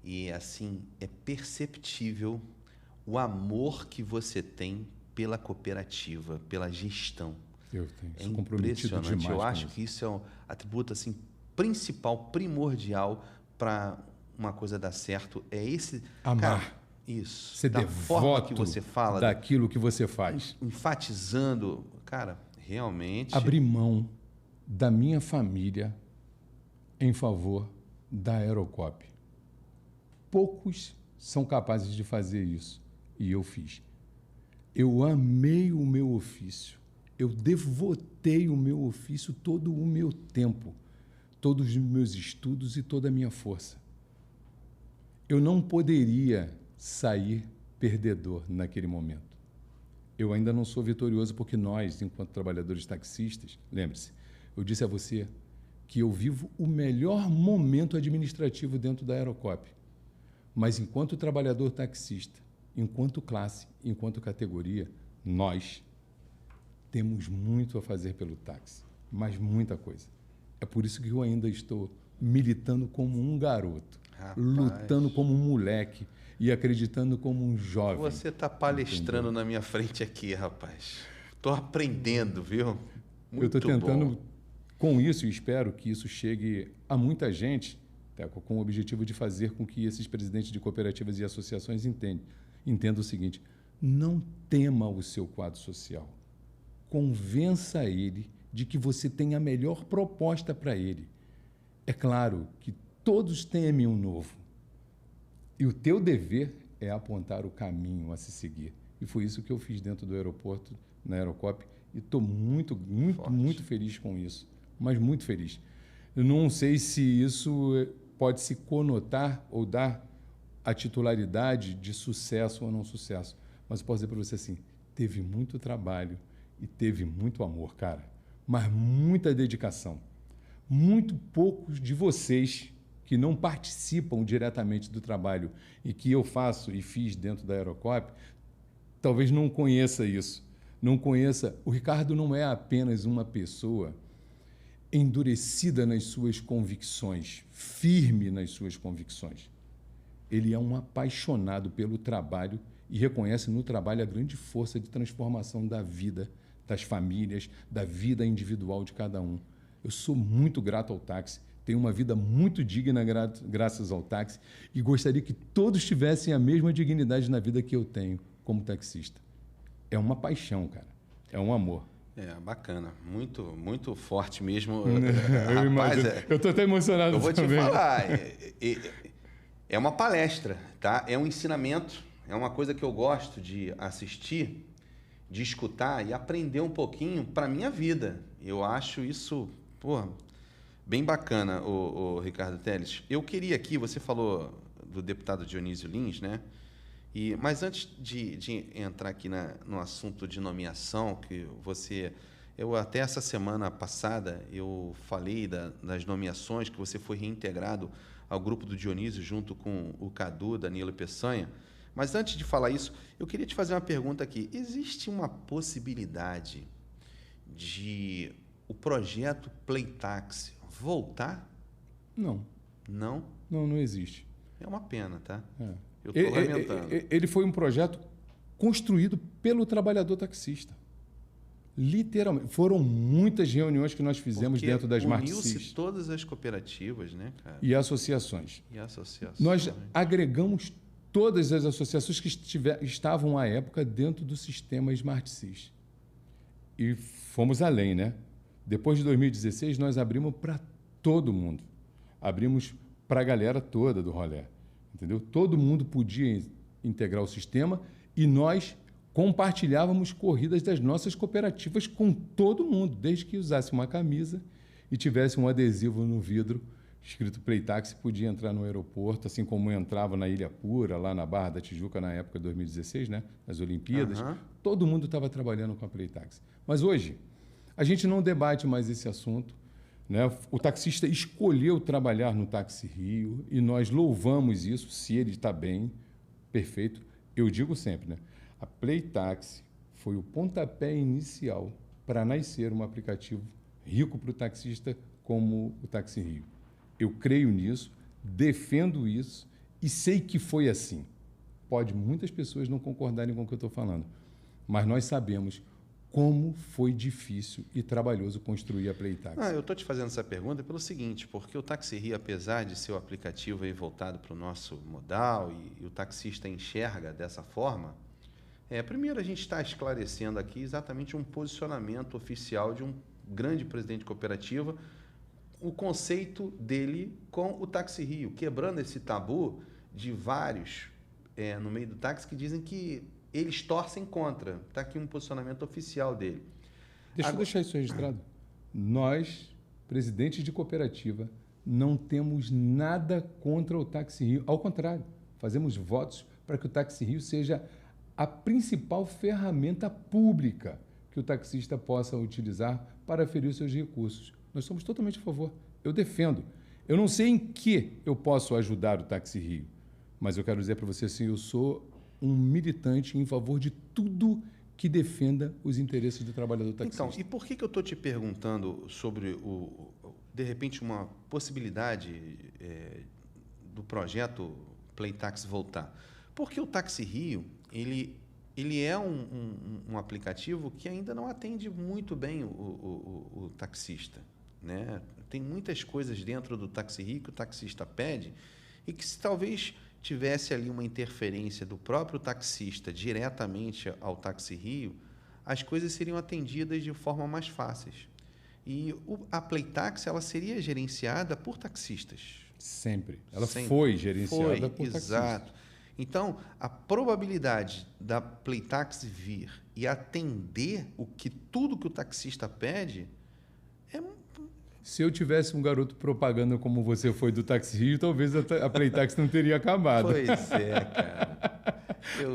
S1: e assim, é perceptível o amor que você tem pela cooperativa, pela gestão.
S2: Eu tenho, sou comprometido demais.
S1: Eu acho que isso é um atributo assim, principal, primordial para uma coisa dar certo. É esse...
S2: Amar.
S1: Cara, isso.
S2: Ser
S1: da
S2: devoto
S1: forma que você fala,
S2: daquilo que você faz.
S1: Enfatizando, cara, realmente...
S2: Abrir mão da minha família em favor da Aerocop. Poucos são capazes de fazer isso, e eu fiz. Eu amei o meu ofício, eu devotei o meu ofício, todo o meu tempo, todos os meus estudos e toda a minha força. Eu não poderia sair perdedor naquele momento. Eu ainda não sou vitorioso porque nós, enquanto trabalhadores taxistas, lembre-se, eu disse a você que eu vivo o melhor momento administrativo dentro da Aerocop. Mas enquanto trabalhador taxista, enquanto classe, enquanto categoria, nós temos muito a fazer pelo táxi, mas muita coisa. É por isso que eu ainda estou militando como um garoto, rapaz, lutando como um moleque e acreditando como um jovem.
S1: Você está palestrando, entendeu? Na minha frente aqui, rapaz. Estou aprendendo, viu? Muito
S2: eu estou tentando,
S1: bom.
S2: Com isso, e espero que isso chegue a muita gente, com o objetivo de fazer com que esses presidentes de cooperativas e associações entendam o seguinte: não tema o seu quadro social. Convença ele de que você tem a melhor proposta para ele. É claro que todos temem o novo. E o teu dever é apontar o caminho a se seguir. E foi isso que eu fiz dentro do aeroporto, na Aerocop, e estou muito feliz com isso, mas muito feliz. Eu não sei se isso pode se conotar ou dar a titularidade de sucesso ou não sucesso, mas eu posso dizer para você assim, teve muito trabalho e teve muito amor, cara, mas muita dedicação. Muito poucos de vocês que não participam diretamente do trabalho e que eu faço e fiz dentro da Aerocop, talvez não conheça isso. Não conheça. O Ricardo não é apenas uma pessoa endurecida nas suas convicções, firme nas suas convicções. Ele é um apaixonado pelo trabalho e reconhece no trabalho a grande força de transformação da vida, das famílias, da vida individual de cada um. Eu sou muito grato ao táxi, tenho uma vida muito digna graças ao táxi e gostaria que todos tivessem a mesma dignidade na vida que eu tenho como taxista. É uma paixão, cara. É um amor.
S1: Bacana. Muito, muito forte mesmo.
S2: Eu imagino. Eu estou até emocionado
S1: Eu vou
S2: também.
S1: te falar. É uma palestra, tá? É um ensinamento. É uma coisa que eu gosto de assistir, de escutar e aprender um pouquinho para minha vida. Eu acho isso, pô, bem bacana, o Ricardo Teles. Eu queria aqui, você falou do deputado Dionísio Lins, né? Mas antes de entrar aqui no assunto de nomeação, eu até essa semana passada eu falei das nomeações, que você foi reintegrado ao grupo do Dionísio junto com o Cadu, Danilo Peçanha. Mas antes de falar isso, eu queria te fazer uma pergunta aqui. Existe uma possibilidade de o projeto Playtaxi voltar?
S2: Não.
S1: Não?
S2: Não existe.
S1: É uma pena, tá?
S2: É.
S1: Eu estou lamentando.
S2: Ele foi um projeto construído pelo trabalhador taxista. Literalmente. Foram muitas reuniões que nós fizemos dentro das Smart Cities.
S1: Uniu-se todas as cooperativas, né, cara?
S2: E associações. Nós agregamos todas as associações que estavam à época dentro do sistema Smart Cities. E fomos além, né? Depois de 2016, nós abrimos para todo mundo. Abrimos para a galera toda do rolê. Entendeu? Todo mundo podia integrar o sistema e nós compartilhávamos corridas das nossas cooperativas com todo mundo, desde que usasse uma camisa e tivesse um adesivo no vidro escrito Playtaxi, podia entrar no aeroporto, assim como entrava na Ilha Pura, lá na Barra da Tijuca, na época de 2016, né? Nas Olimpíadas. Todo mundo estava trabalhando com a Playtaxi. Mas hoje, a gente não debate mais esse assunto. Né? O taxista escolheu trabalhar no Táxi Rio e nós louvamos isso, se ele está bem, perfeito. Eu digo sempre, né? A Playtaxi foi o pontapé inicial para nascer um aplicativo rico para o taxista como o Táxi Rio. Eu creio nisso, defendo isso e sei que foi assim. Pode muitas pessoas não concordarem com o que eu estou falando, mas nós sabemos como foi difícil e trabalhoso construir a Playtaxi.
S1: Eu estou te fazendo essa pergunta pelo seguinte, porque o Táxi Rio, apesar de ser o aplicativo aí voltado para o nosso modal e o taxista enxerga dessa forma, primeiro a gente está esclarecendo aqui exatamente um posicionamento oficial de um grande presidente de cooperativa, o conceito dele com o Táxi Rio, quebrando esse tabu de vários no meio do táxi que dizem que eles torcem contra. Está aqui um posicionamento oficial dele.
S2: Deixa eu deixar isso registrado. Nós, presidentes de cooperativa, não temos nada contra o Táxi Rio. Ao contrário, fazemos votos para que o Táxi Rio seja a principal ferramenta pública que o taxista possa utilizar para aferir os seus recursos. Nós somos totalmente a favor. Eu defendo. Eu não sei em que eu posso ajudar o Táxi Rio, mas eu quero dizer para você assim, eu sou um militante em favor de tudo que defenda os interesses do trabalhador taxista.
S1: Então, e por que eu estou te perguntando sobre, de repente, uma possibilidade do projeto Playtaxi voltar? Porque o Táxi Rio, ele é um aplicativo que ainda não atende muito bem o taxista. Né? Tem muitas coisas dentro do Táxi Rio que o taxista pede e que se talvez tivesse ali uma interferência do próprio taxista diretamente ao Táxi Rio, as coisas seriam atendidas de forma mais fáceis. E a Playtaxi, ela seria gerenciada por taxistas.
S2: Sempre. Ela foi gerenciada por taxistas.
S1: Exato. Então, a probabilidade da Playtaxi vir e atender tudo que o taxista pede é...
S2: Se eu tivesse um garoto propaganda como você foi do Táxi Rio, talvez a Playtaxi não teria acabado.
S1: Pois é, cara.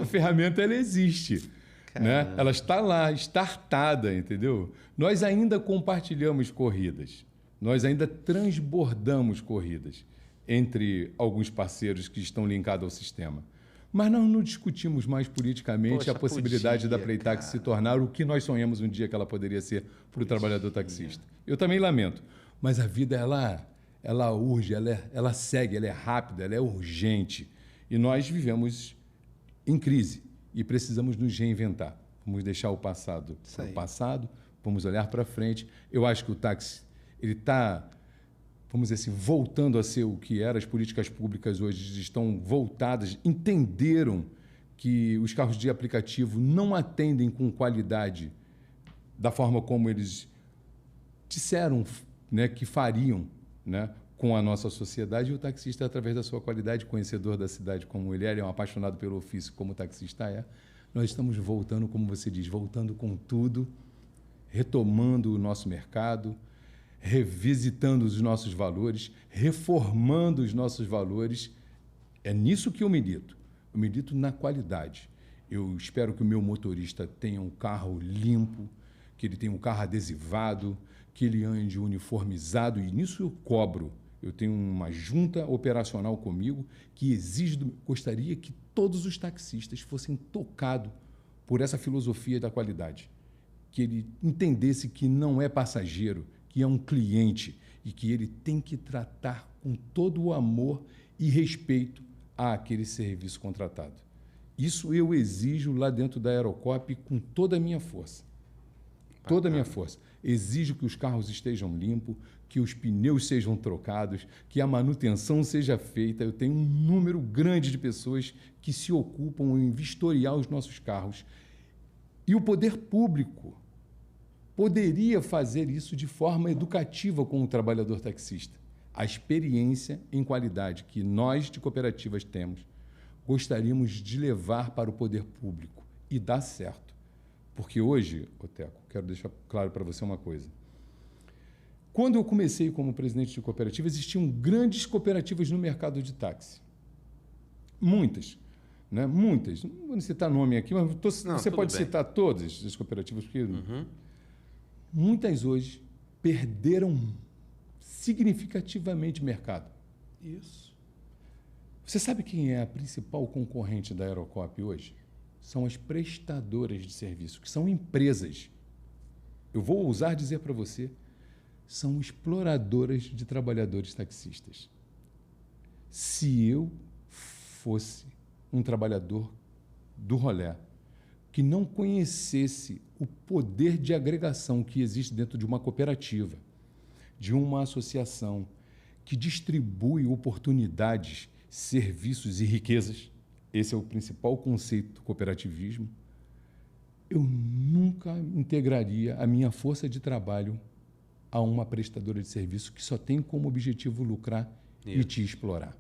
S2: A ferramenta, ela existe. Né? Ela está lá, startada, entendeu? Nós ainda compartilhamos corridas. Nós ainda transbordamos corridas entre alguns parceiros que estão linkados ao sistema. Mas nós não discutimos mais politicamente a possibilidade da Playtaxi se tornar o que nós sonhamos um dia que ela poderia ser para o trabalhador taxista. Eu também lamento. Mas a vida, ela urge, ela segue, ela é rápida, ela é urgente. E nós vivemos em crise e precisamos nos reinventar. Vamos deixar o passado para o passado, vamos olhar para frente. Eu acho que o táxi está, vamos dizer assim, voltando a ser o que era. As políticas públicas hoje estão voltadas, entenderam que os carros de aplicativo não atendem com qualidade da forma como eles disseram, né, que fariam, né, com a nossa sociedade, e o taxista, através da sua qualidade, conhecedor da cidade como ele é um apaixonado pelo ofício como o taxista é, nós estamos voltando, como você diz, voltando com tudo, retomando o nosso mercado, revisitando os nossos valores, reformando os nossos valores. É nisso que eu milito. Eu milito na qualidade. Eu espero que o meu motorista tenha um carro limpo, que ele tenha um carro adesivado, que ele ande uniformizado, e nisso eu cobro. Eu tenho uma junta operacional comigo que gostaria que todos os taxistas fossem tocados por essa filosofia da qualidade, que ele entendesse que não é passageiro, que é um cliente e que ele tem que tratar com todo o amor e respeito àquele serviço contratado. Isso eu exijo lá dentro da Aerocop com toda a minha força. Toda a minha força. Exijo que os carros estejam limpos, que os pneus sejam trocados, que a manutenção seja feita. Eu tenho um número grande de pessoas que se ocupam em vistoriar os nossos carros. E o poder público poderia fazer isso de forma educativa com o trabalhador taxista. A experiência em qualidade que nós de cooperativas temos, gostaríamos de levar para o poder público e dá certo. Porque hoje, Oteco, quero deixar claro para você uma coisa. Quando eu comecei como presidente de cooperativa, existiam grandes cooperativas no mercado de táxi. Muitas. Né? Muitas. Não vou citar nome aqui, mas você pode citar todas as cooperativas, porque muitas hoje perderam significativamente mercado.
S1: Isso.
S2: Você sabe quem é a principal concorrente da Aerocop hoje? São as prestadoras de serviço, que são empresas. Eu vou ousar dizer para você, são exploradoras de trabalhadores taxistas. Se eu fosse um trabalhador do rolê que não conhecesse o poder de agregação que existe dentro de uma cooperativa, de uma associação que distribui oportunidades, serviços e riquezas, esse é o principal conceito do cooperativismo, eu nunca integraria a minha força de trabalho a uma prestadora de serviço que só tem como objetivo lucrar e te explorar.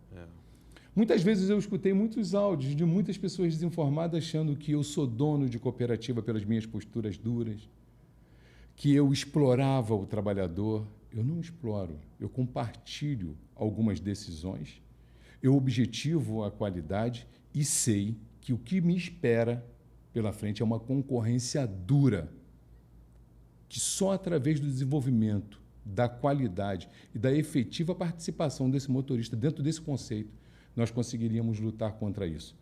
S2: Muitas vezes eu escutei muitos áudios de muitas pessoas desinformadas achando que eu sou dono de cooperativa pelas minhas posturas duras, que eu explorava o trabalhador. Eu não exploro, eu compartilho algumas decisões, eu objetivo a qualidade e sei que o que me espera pela frente é uma concorrência dura, que só através do desenvolvimento, da qualidade e da efetiva participação desse motorista dentro desse conceito, nós conseguiríamos lutar contra isso.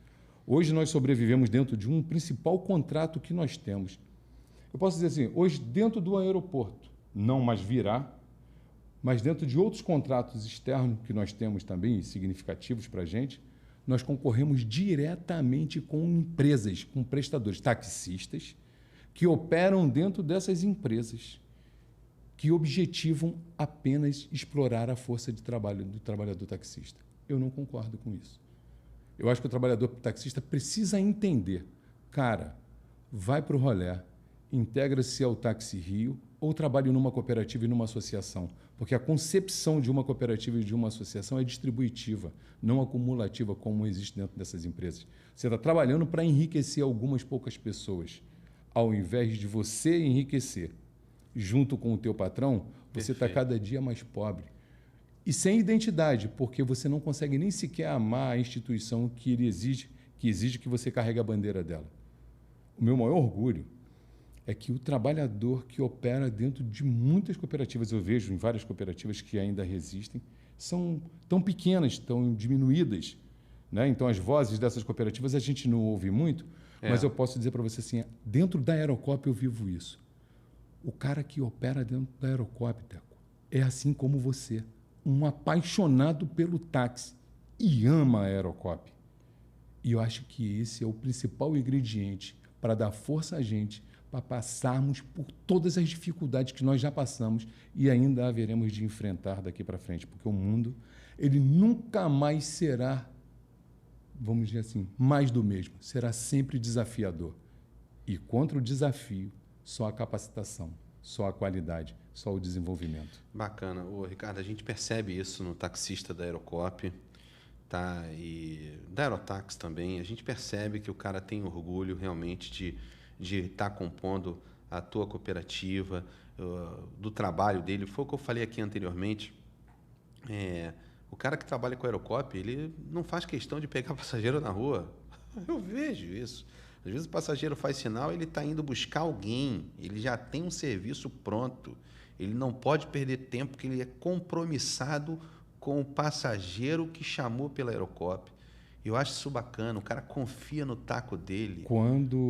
S2: Hoje nós sobrevivemos dentro de um principal contrato que nós temos. Eu posso dizer assim, hoje dentro do aeroporto, não mais virá, mas dentro de outros contratos externos que nós temos também, significativos para a gente, nós concorremos diretamente com empresas, com prestadores, taxistas, que operam dentro dessas empresas, que objetivam apenas explorar a força de trabalho do trabalhador taxista. Eu não concordo com isso. Eu acho que o trabalhador taxista precisa entender, cara, vai para o rolê, integra-se ao Táxi Rio ou trabalhe numa cooperativa e numa associação, porque a concepção de uma cooperativa e de uma associação é distributiva, não acumulativa como existe dentro dessas empresas. Você está trabalhando para enriquecer algumas poucas pessoas, ao invés de você enriquecer junto com o teu patrão, você está cada dia mais pobre. E sem identidade, porque você não consegue nem sequer amar a instituição que ele exige que você carregue a bandeira dela. O meu maior orgulho é que o trabalhador que opera dentro de muitas cooperativas, eu vejo em várias cooperativas que ainda resistem, são tão pequenas, tão diminuídas, né? Então, as vozes dessas cooperativas a gente não ouve muito, mas eu posso dizer para você assim, dentro da Aerocop eu vivo isso. O cara que opera dentro da Aerocop, Teco, é assim como você, um apaixonado pelo táxi e ama a Aerocop. E eu acho que esse é o principal ingrediente para dar força a gente, para passarmos por todas as dificuldades que nós já passamos e ainda haveremos de enfrentar daqui para frente, porque o mundo ele nunca mais será, vamos dizer assim, mais do mesmo, será sempre desafiador. E contra o desafio, só a capacitação, só a qualidade, só o desenvolvimento.
S1: Bacana. Ô, Ricardo, a gente percebe isso no taxista da Aerocop, tá? E da Aerotax também. A gente percebe que o cara tem orgulho realmente de estar compondo a tua cooperativa, do trabalho dele. Foi o que eu falei aqui anteriormente. O cara que trabalha com a Aerocop, ele não faz questão de pegar passageiro na rua. Eu vejo isso. Às vezes o passageiro faz sinal, ele está indo buscar alguém, ele já tem um serviço pronto. Ele não pode perder tempo, porque ele é compromissado com o passageiro que chamou pela Aerocop. Eu acho isso bacana, o cara confia no taco dele.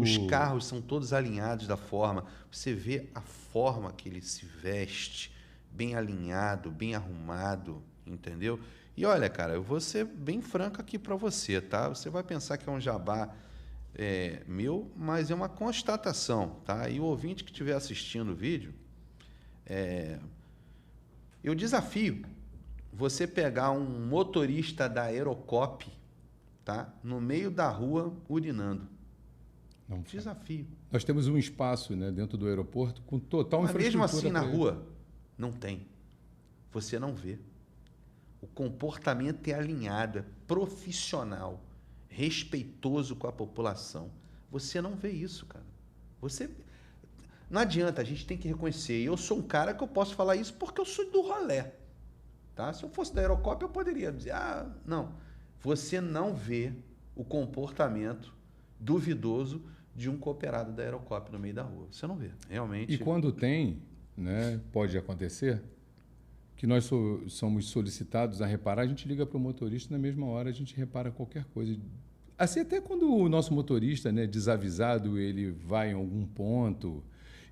S1: Os carros são todos alinhados da forma. Você vê a forma que ele se veste, bem alinhado, bem arrumado, entendeu? E olha, cara, eu vou ser bem franco aqui para você, tá? Você vai pensar que é um jabá meu, mas é uma constatação, tá? E o ouvinte que estiver assistindo o vídeo, eu desafio você pegar um motorista da Aerocop, tá? No meio da rua urinando.
S2: Não,
S1: desafio.
S2: Nós temos um espaço, né, dentro do aeroporto com total
S1: mas
S2: infraestrutura.
S1: Mesmo assim, na rua, não tem. Você não vê. O comportamento é alinhado, é profissional, respeitoso com a população. Você não vê isso, cara. Não adianta, a gente tem que reconhecer. Eu sou um cara que eu posso falar isso porque eu sou do rolê. Tá? Se eu fosse da Aerocop, eu poderia dizer, não. Você não vê o comportamento duvidoso de um cooperado da Aerocop no meio da rua. Você não vê, realmente.
S2: E quando tem, né, pode acontecer, que nós somos solicitados a reparar, a gente liga para o motorista, na mesma hora a gente repara qualquer coisa. Assim, até quando o nosso motorista, né, desavisado, ele vai em algum ponto,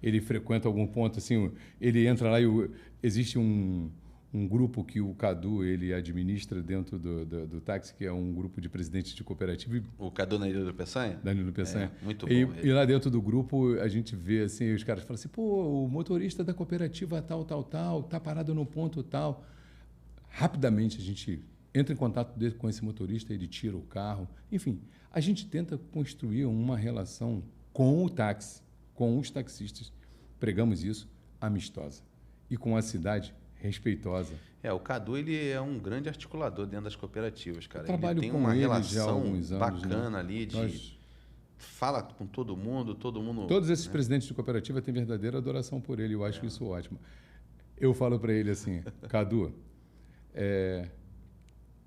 S2: ele frequenta algum ponto, assim, ele entra lá e existe um grupo que o Cadu ele administra dentro do táxi, que é um grupo de presidentes de cooperativa.
S1: O Cadu Danilo Peçanha?
S2: Danilo Peçanha.
S1: Muito bom.
S2: E lá dentro do grupo a gente vê assim, os caras falam assim, pô, o motorista da cooperativa tal, tá parado no ponto tal. Rapidamente a gente entra em contato com esse motorista, ele tira o carro. Enfim, a gente tenta construir uma relação com o táxi, com os taxistas. Pregamos isso, amistosa. E com a cidade, respeitosa.
S1: O Cadu ele é um grande articulador dentro das cooperativas, cara.
S2: Eu trabalho
S1: ele tem
S2: com
S1: uma
S2: ele
S1: relação
S2: já há alguns anos,
S1: bacana,
S2: né?
S1: ali fala com todo mundo.
S2: Todos esses presidentes de cooperativa têm verdadeira adoração por ele. Eu acho isso ótimo. Eu falo para ele assim, Cadu,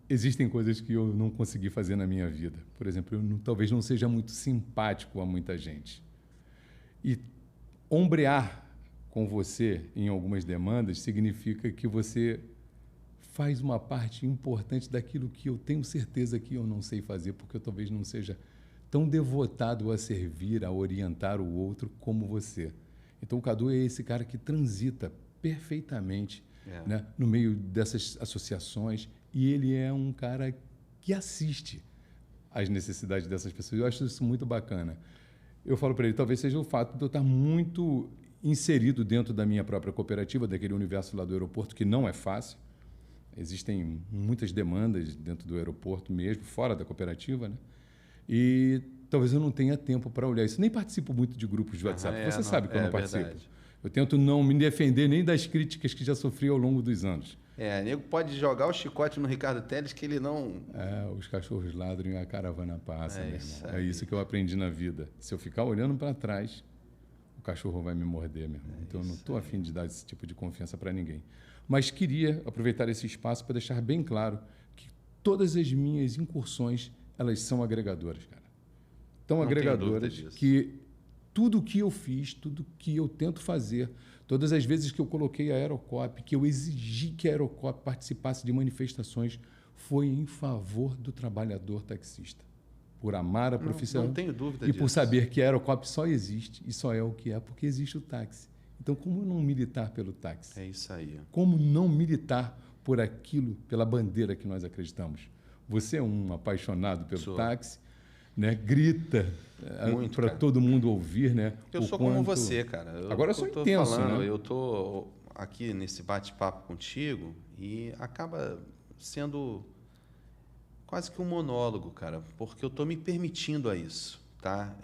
S2: existem coisas que eu não consegui fazer na minha vida. Por exemplo, eu talvez não seja muito simpático a muita gente. E ombrear com você em algumas demandas significa que você faz uma parte importante daquilo que eu tenho certeza que eu não sei fazer, porque eu talvez não seja tão devotado a servir, a orientar o outro como você. Então, o Cadu é esse cara que transita perfeitamente, né, no meio dessas associações, e ele é um cara que assiste às necessidades dessas pessoas. Eu acho isso muito bacana. Eu falo para ele, talvez seja o fato de eu estar muito inserido dentro da minha própria cooperativa, daquele universo lá do aeroporto, que não é fácil. Existem muitas demandas dentro do aeroporto mesmo, fora da cooperativa, né? E talvez eu não tenha tempo para olhar isso. Nem participo muito de grupos de WhatsApp. Você sabe que eu não participo. Verdade. Eu tento não me defender nem das críticas que já sofri ao longo dos anos.
S1: Nego pode jogar o chicote no Ricardo Teles que ele não...
S2: Os cachorros ladram e a caravana passa, meu irmão. É isso que eu aprendi na vida. Se eu ficar olhando para trás, o cachorro vai me morder, meu irmão. Então, eu não estou afim de dar esse tipo de confiança para ninguém. Mas queria aproveitar esse espaço para deixar bem claro que todas as minhas incursões, elas são agregadoras, cara. Tão agregadoras que tudo que eu fiz, tudo que eu tento fazer, todas as vezes que eu coloquei a Aerocop, que eu exigi que a Aerocop participasse de manifestações, foi em favor do trabalhador taxista. Por amar a profissão.
S1: Não tenho dúvida
S2: e
S1: disso.
S2: por saber que a Aerocop só existe e só é o que é porque existe o táxi. Então, como não militar pelo táxi?
S1: É isso aí.
S2: Como não militar por aquilo, pela bandeira que nós acreditamos? Você é um apaixonado pelo táxi, né? Grita para todo mundo ouvir, né?
S1: Eu sou como você, cara.
S2: Agora eu sou intenso, né?
S1: Eu estou aqui nesse bate-papo contigo e acaba sendo quase que um monólogo, cara, porque eu estou me permitindo a isso, tá?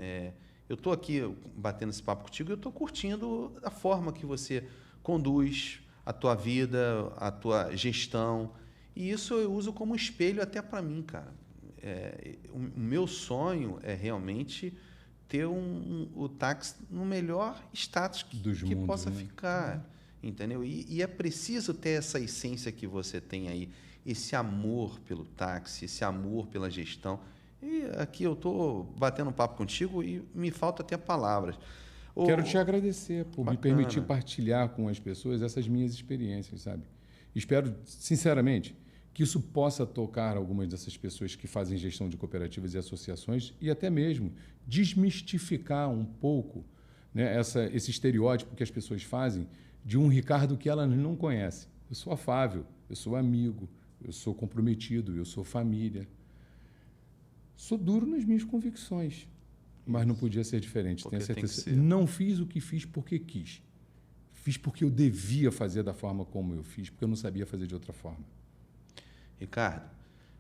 S1: Eu estou aqui batendo esse papo contigo e eu estou curtindo a forma que você conduz a tua vida, a tua gestão. E isso eu uso como espelho até para mim, cara. O meu sonho é realmente ter o táxi no melhor status que possa ficar, entendeu? E é preciso ter essa essência que você tem aí, esse amor pelo táxi, esse amor pela gestão. E aqui eu estou batendo um papo contigo e me falta até palavras.
S2: Quero te agradecer por me permitir partilhar com as pessoas essas minhas experiências, sabe? Espero, sinceramente, que isso possa tocar algumas dessas pessoas que fazem gestão de cooperativas e associações e até mesmo desmistificar um pouco, né, esse estereótipo que as pessoas fazem de um Ricardo que elas não conhecem. Eu sou afável, eu sou amigo, eu sou comprometido, eu sou família. Sou duro nas minhas convicções, mas não podia ser diferente. Tenho certeza. Não fiz o que fiz porque quis. Fiz porque eu devia fazer da forma como eu fiz, porque eu não sabia fazer de outra forma.
S1: Ricardo,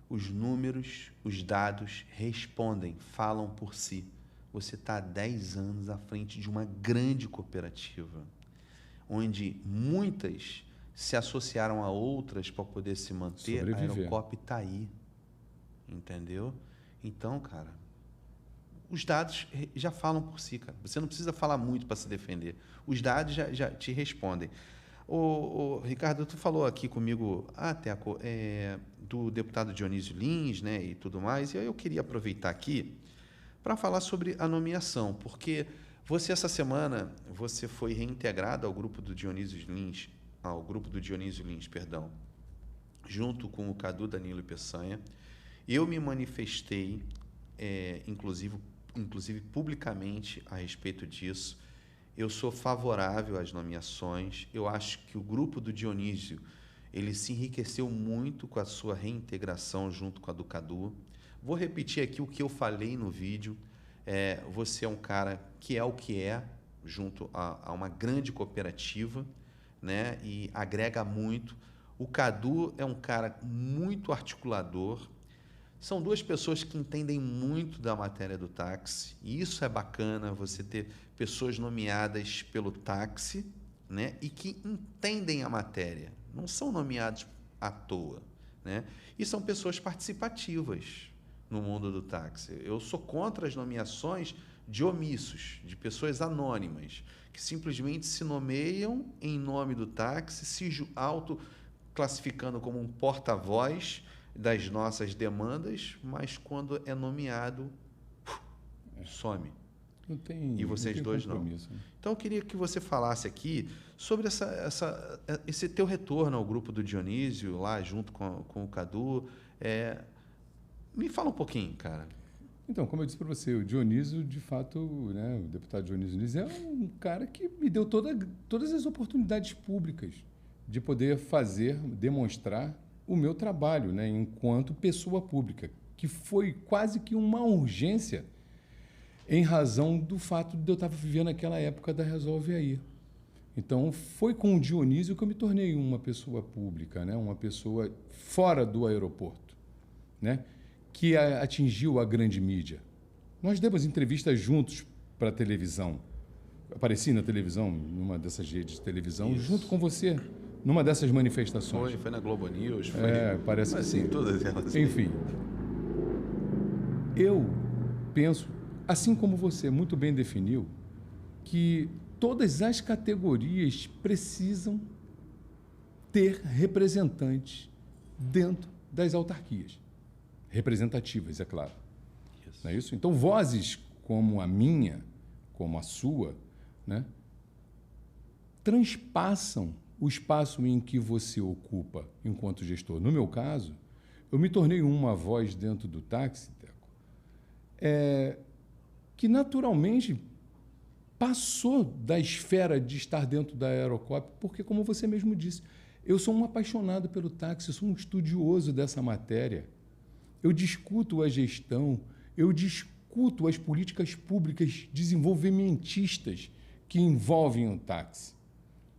S1: os números, os dados respondem, falam por si. Você está há 10 anos à frente de uma grande cooperativa, onde muitas se associaram a outras para poder se manter.
S2: Sobreviver.
S1: A Aerocop está aí, entendeu? Então, cara, os dados já falam por si, cara. Você não precisa falar muito para se defender. Os dados já te respondem. Ricardo, tu falou aqui comigo, Teco, do deputado Dionísio Lins, né, e tudo mais, e eu queria aproveitar aqui para falar sobre a nomeação, porque essa semana, você foi reintegrado ao grupo do Dionísio Lins, junto com o Cadu, Danilo e Peçanha. Eu me manifestei, inclusive publicamente, a respeito disso. Eu sou favorável às nomeações. Eu acho que o grupo do Dionísio ele se enriqueceu muito com a sua reintegração junto com a do Cadu. Vou repetir aqui o que eu falei no vídeo. Você é um cara que é o que é, junto a uma grande cooperativa, né? E agrega muito. O Cadu é um cara muito articulador. São duas pessoas que entendem muito da matéria do táxi, e isso é bacana, você ter pessoas nomeadas pelo táxi, né, e que entendem a matéria, não são nomeados à toa, né, e são pessoas participativas no mundo do táxi. Eu sou contra as nomeações de omissos, de pessoas anônimas, que simplesmente se nomeiam em nome do táxi, se autoclassificando como um porta-voz das nossas demandas, mas quando é nomeado, some.
S2: Não tem,
S1: e vocês dois não.
S2: Né?
S1: Então, eu queria que você falasse aqui sobre esse teu retorno ao grupo do Dionísio, lá junto com o Cadu. Me fala um pouquinho, cara.
S2: Então, como eu disse para você, o Dionísio, de fato, né, o deputado Dionísio Lins é um cara que me deu todas as oportunidades públicas de poder demonstrar o meu trabalho, né, enquanto pessoa pública, que foi quase que uma urgência em razão do fato de eu estar vivendo aquela época da Resolve Aí. Então, foi com o Dionísio que eu me tornei uma pessoa pública, né, uma pessoa fora do aeroporto, né, que atingiu a grande mídia. Nós demos entrevistas juntos para a televisão. Apareci na televisão, numa dessas redes de televisão, isso, junto com você, numa dessas manifestações.
S1: Foi na Globo News.
S2: Parece que
S1: sim. Todas elas.
S2: Enfim, eu penso, assim como você muito bem definiu, que todas as categorias precisam ter representantes dentro das autarquias. Representativas, é claro. Isso. Não é isso? Então, vozes como a minha, como a sua, né, transpassam o espaço em que você ocupa enquanto gestor. No meu caso, eu me tornei uma voz dentro do táxi, Teco, que naturalmente passou da esfera de estar dentro da Aerocop, porque, como você mesmo disse, eu sou um apaixonado pelo táxi, eu sou um estudioso dessa matéria. Eu discuto a gestão, eu discuto as políticas públicas desenvolvimentistas que envolvem o táxi.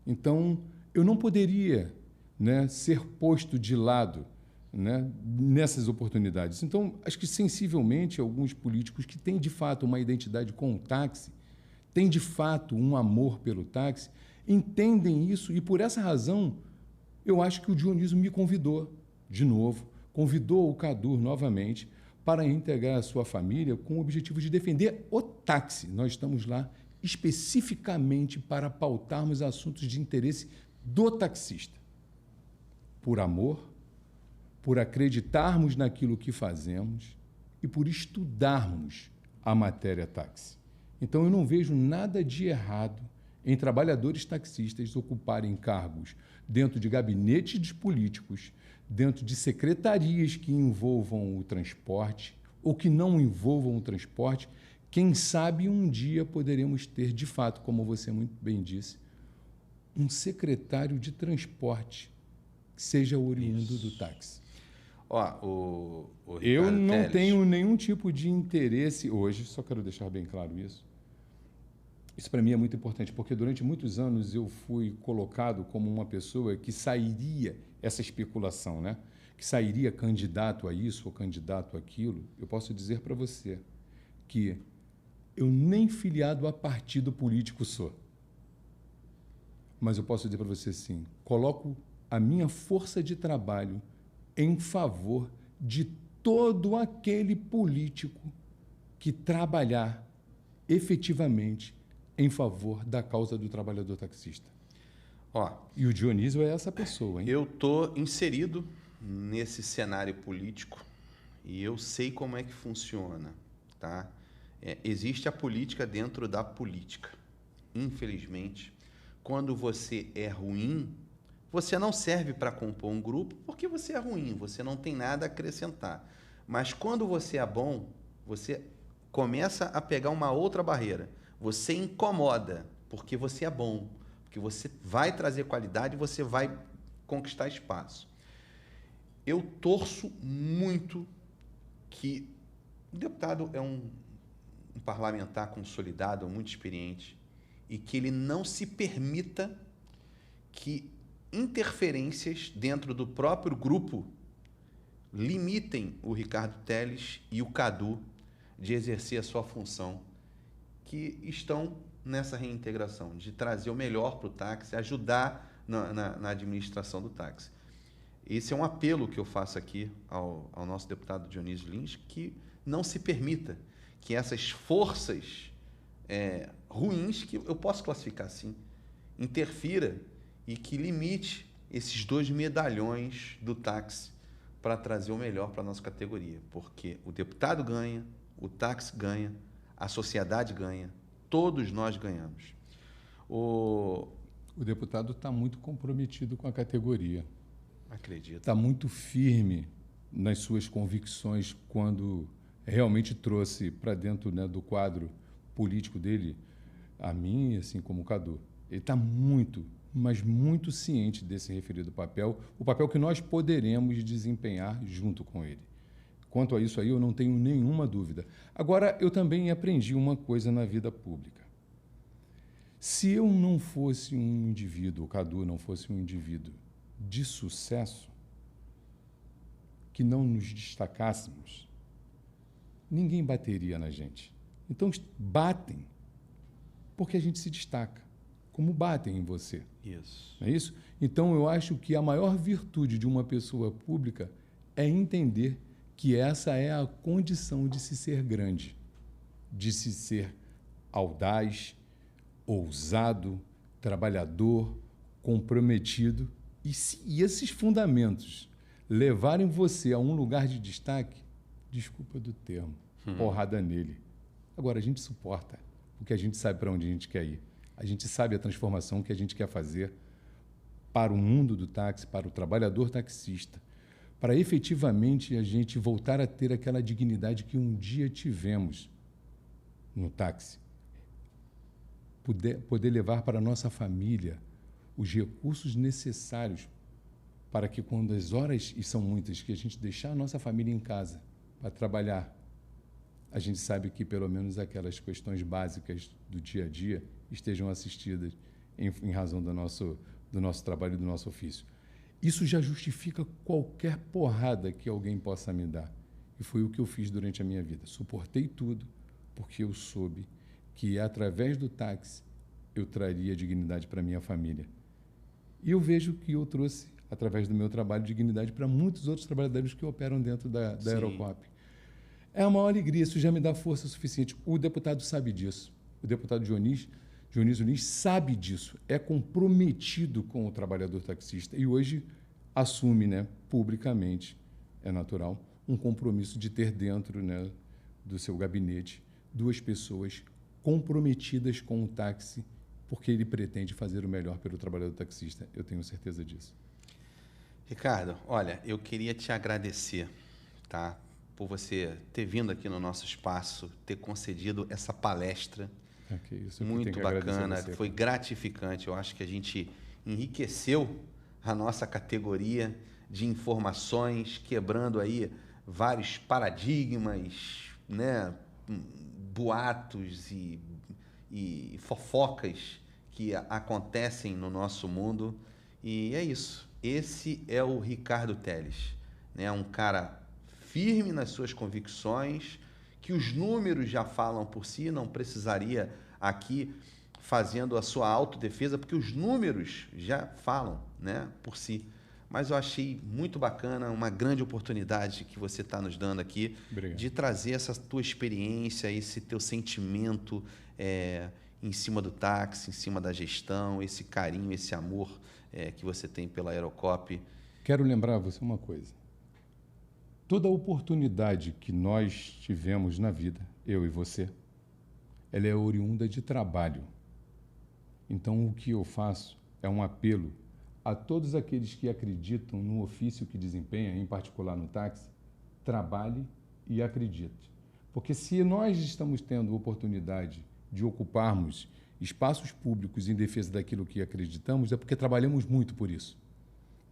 S2: Então, eu não poderia, né, ser posto de lado né, nessas oportunidades. Então, acho que sensivelmente alguns políticos que têm de fato uma identidade com o táxi, têm de fato um amor pelo táxi, entendem isso e por essa razão eu acho que o Dionísio me convidou de novo, convidou o Cadu novamente para integrar a sua família com o objetivo de defender o táxi. Nós estamos lá especificamente para pautarmos assuntos de interesse do taxista. Por amor, por acreditarmos naquilo que fazemos e por estudarmos a matéria táxi. Então, eu não vejo nada de errado em trabalhadores taxistas ocuparem cargos dentro de gabinetes de políticos, dentro de secretarias que envolvam o transporte ou que não envolvam o transporte. Quem sabe um dia poderemos ter, de fato, como você muito bem disse, um secretário de transporte que seja oriundo do táxi.
S1: Ó, o Ricardo
S2: Eu não
S1: Teles,
S2: tenho nenhum tipo de interesse hoje, só quero deixar bem claro isso. Isso para mim é muito importante, porque durante muitos anos eu fui colocado como uma pessoa que sairia, essa especulação, né? Que sairia candidato a isso ou candidato àquilo. Eu posso dizer para você que eu nem filiado a partido político sou. Mas eu posso dizer para você sim, coloco a minha força de trabalho em favor de todo aquele político que trabalhar efetivamente em favor da causa do trabalhador taxista.
S1: ó,
S2: E o Dionísio é essa pessoa, hein?
S1: eu tô inserido nesse cenário político e eu sei como é que funciona, tá? Existe a política dentro da política. Infelizmente, quando você é ruim, você não serve para compor um grupo porque você é ruim, você não tem nada a acrescentar. Mas quando você é bom, você começa a pegar uma outra barreira. Você incomoda porque você é bom, porque você vai trazer qualidade, você vai conquistar espaço. Eu torço muito que o deputado é um parlamentar consolidado, muito experiente, e que ele não se permita que interferências dentro do próprio grupo limitem o Ricardo Teles e o Cadu de exercer a sua função, que estão nessa reintegração, de trazer o melhor para o táxi, ajudar na administração do táxi. Esse é um apelo que eu faço aqui ao nosso deputado Dionísio Lins, que não se permita que essas forças ruins, que eu posso classificar assim, interfira e que limite esses 2 medalhões do táxi para trazer o melhor para a nossa categoria. Porque o deputado ganha, o táxi ganha, a sociedade ganha, todos nós ganhamos.
S2: O deputado está muito comprometido com a categoria.
S1: Acredito.
S2: Está muito firme nas suas convicções quando realmente trouxe para dentro, né, do quadro político dele a mim, assim como o Cadu. Ele está muito, mas muito ciente desse referido papel, o papel que nós poderemos desempenhar junto com ele. Quanto a isso aí, eu não tenho nenhuma dúvida. Agora, eu também aprendi uma coisa na vida pública. Se eu não fosse um indivíduo, o Cadu não fosse um indivíduo de sucesso, que não nos destacássemos, ninguém bateria na gente. Então, batem porque a gente se destaca, como batem em você.
S1: Isso.
S2: Não é isso? Então, eu acho que a maior virtude de uma pessoa pública é entender que essa é a condição de se ser grande, de se ser audaz, ousado, trabalhador, comprometido. E se esses fundamentos levarem você a um lugar de destaque, desculpa do termo, porrada nele. Agora, a gente suporta, porque a gente sabe para onde a gente quer ir. A gente sabe a transformação que a gente quer fazer para o mundo do táxi, para o trabalhador taxista, para efetivamente a gente voltar a ter aquela dignidade que um dia tivemos no táxi. Poder levar para a nossa família os recursos necessários para que, quando as horas, e são muitas, que a gente deixar a nossa família em casa para trabalhar, a gente sabe que pelo menos aquelas questões básicas do dia a dia estejam assistidas em razão do nosso trabalho e do nosso ofício. Isso já justifica qualquer porrada que alguém possa me dar. E foi o que eu fiz durante a minha vida. Suportei tudo, porque eu soube que, através do táxi, eu traria dignidade para minha família. E eu vejo que eu trouxe, através do meu trabalho, dignidade para muitos outros trabalhadores que operam dentro da Aerocop. É a maior alegria, isso já me dá força suficiente. O deputado sabe disso. O deputado Dionísio Nunes sabe disso, é comprometido com o trabalhador taxista e hoje assume, né, publicamente, é natural, um compromisso de ter dentro, né, do seu gabinete 2 pessoas comprometidas com o táxi, porque ele pretende fazer o melhor pelo trabalhador taxista. Eu tenho certeza disso.
S1: Ricardo, olha, eu queria te agradecer, tá, por você ter vindo aqui no nosso espaço, ter concedido essa palestra.
S2: Que isso,
S1: muito bacana, foi gratificante. Eu acho que a gente enriqueceu a nossa categoria de informações, quebrando aí vários paradigmas, né, boatos e fofocas que acontecem no nosso mundo. E é isso. Esse é o Ricardo Teles, né, um cara firme nas suas convicções, que os números já falam por si, não precisaria aqui fazendo a sua autodefesa, porque os números já falam, né, por si. Mas eu achei muito bacana, uma grande oportunidade que você está nos dando aqui.
S2: Obrigado.
S1: De trazer essa tua experiência, esse teu sentimento em cima do táxi, em cima da gestão, esse carinho, esse amor que você tem pela Aerocop.
S2: Quero lembrar a você uma coisa. Toda oportunidade que nós tivemos na vida, eu e você, ela é oriunda de trabalho. Então, o que eu faço é um apelo a todos aqueles que acreditam no ofício que desempenha, em particular no táxi, trabalhe e acredite. Porque se nós estamos tendo oportunidade de ocuparmos espaços públicos em defesa daquilo que acreditamos, é porque trabalhamos muito por isso.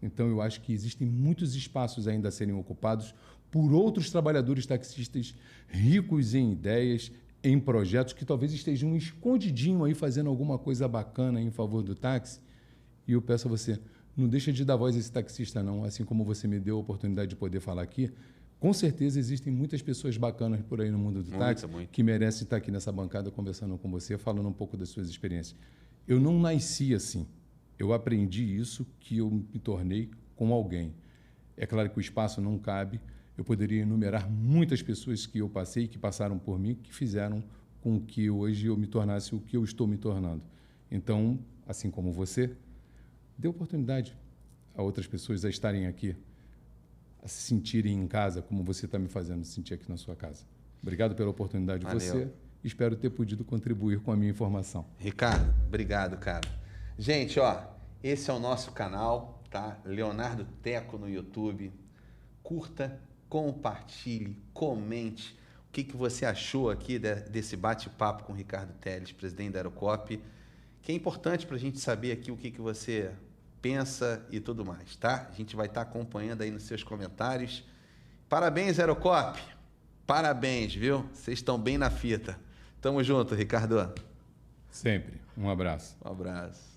S2: Então, eu acho que existem muitos espaços ainda a serem ocupados por outros trabalhadores taxistas ricos em ideias, em projetos que talvez estejam escondidinho aí fazendo alguma coisa bacana em favor do táxi. E eu peço a você, não deixa de dar voz a esse taxista, não. Assim como você me deu a oportunidade de poder falar aqui, com certeza existem muitas pessoas bacanas por aí no mundo do táxi que merecem estar aqui nessa bancada conversando com você, falando um pouco das suas experiências. Eu não nasci assim. Eu aprendi isso que eu me tornei com alguém. É claro que o espaço não cabe. Eu poderia enumerar muitas pessoas que eu passei, que passaram por mim, que fizeram com que hoje eu me tornasse o que eu estou me tornando. Então, assim como você, dê oportunidade a outras pessoas a estarem aqui, a se sentirem em casa, como você está me fazendo sentir aqui na sua casa. Obrigado pela oportunidade de você. Espero ter podido contribuir com a minha informação.
S1: Ricardo, obrigado, cara. Gente, ó, esse é o nosso canal, tá? Leonardo Teco no YouTube. Curta, compartilhe, comente o que você achou aqui desse bate-papo com o Ricardo Teles, presidente da Aerocop, que é importante para a gente saber aqui o que você pensa e tudo mais, tá? A gente vai estar acompanhando aí nos seus comentários. Parabéns, Aerocop! Parabéns, viu? Vocês estão bem na fita. Tamo junto, Ricardo.
S2: Sempre. Um abraço.
S1: Um abraço.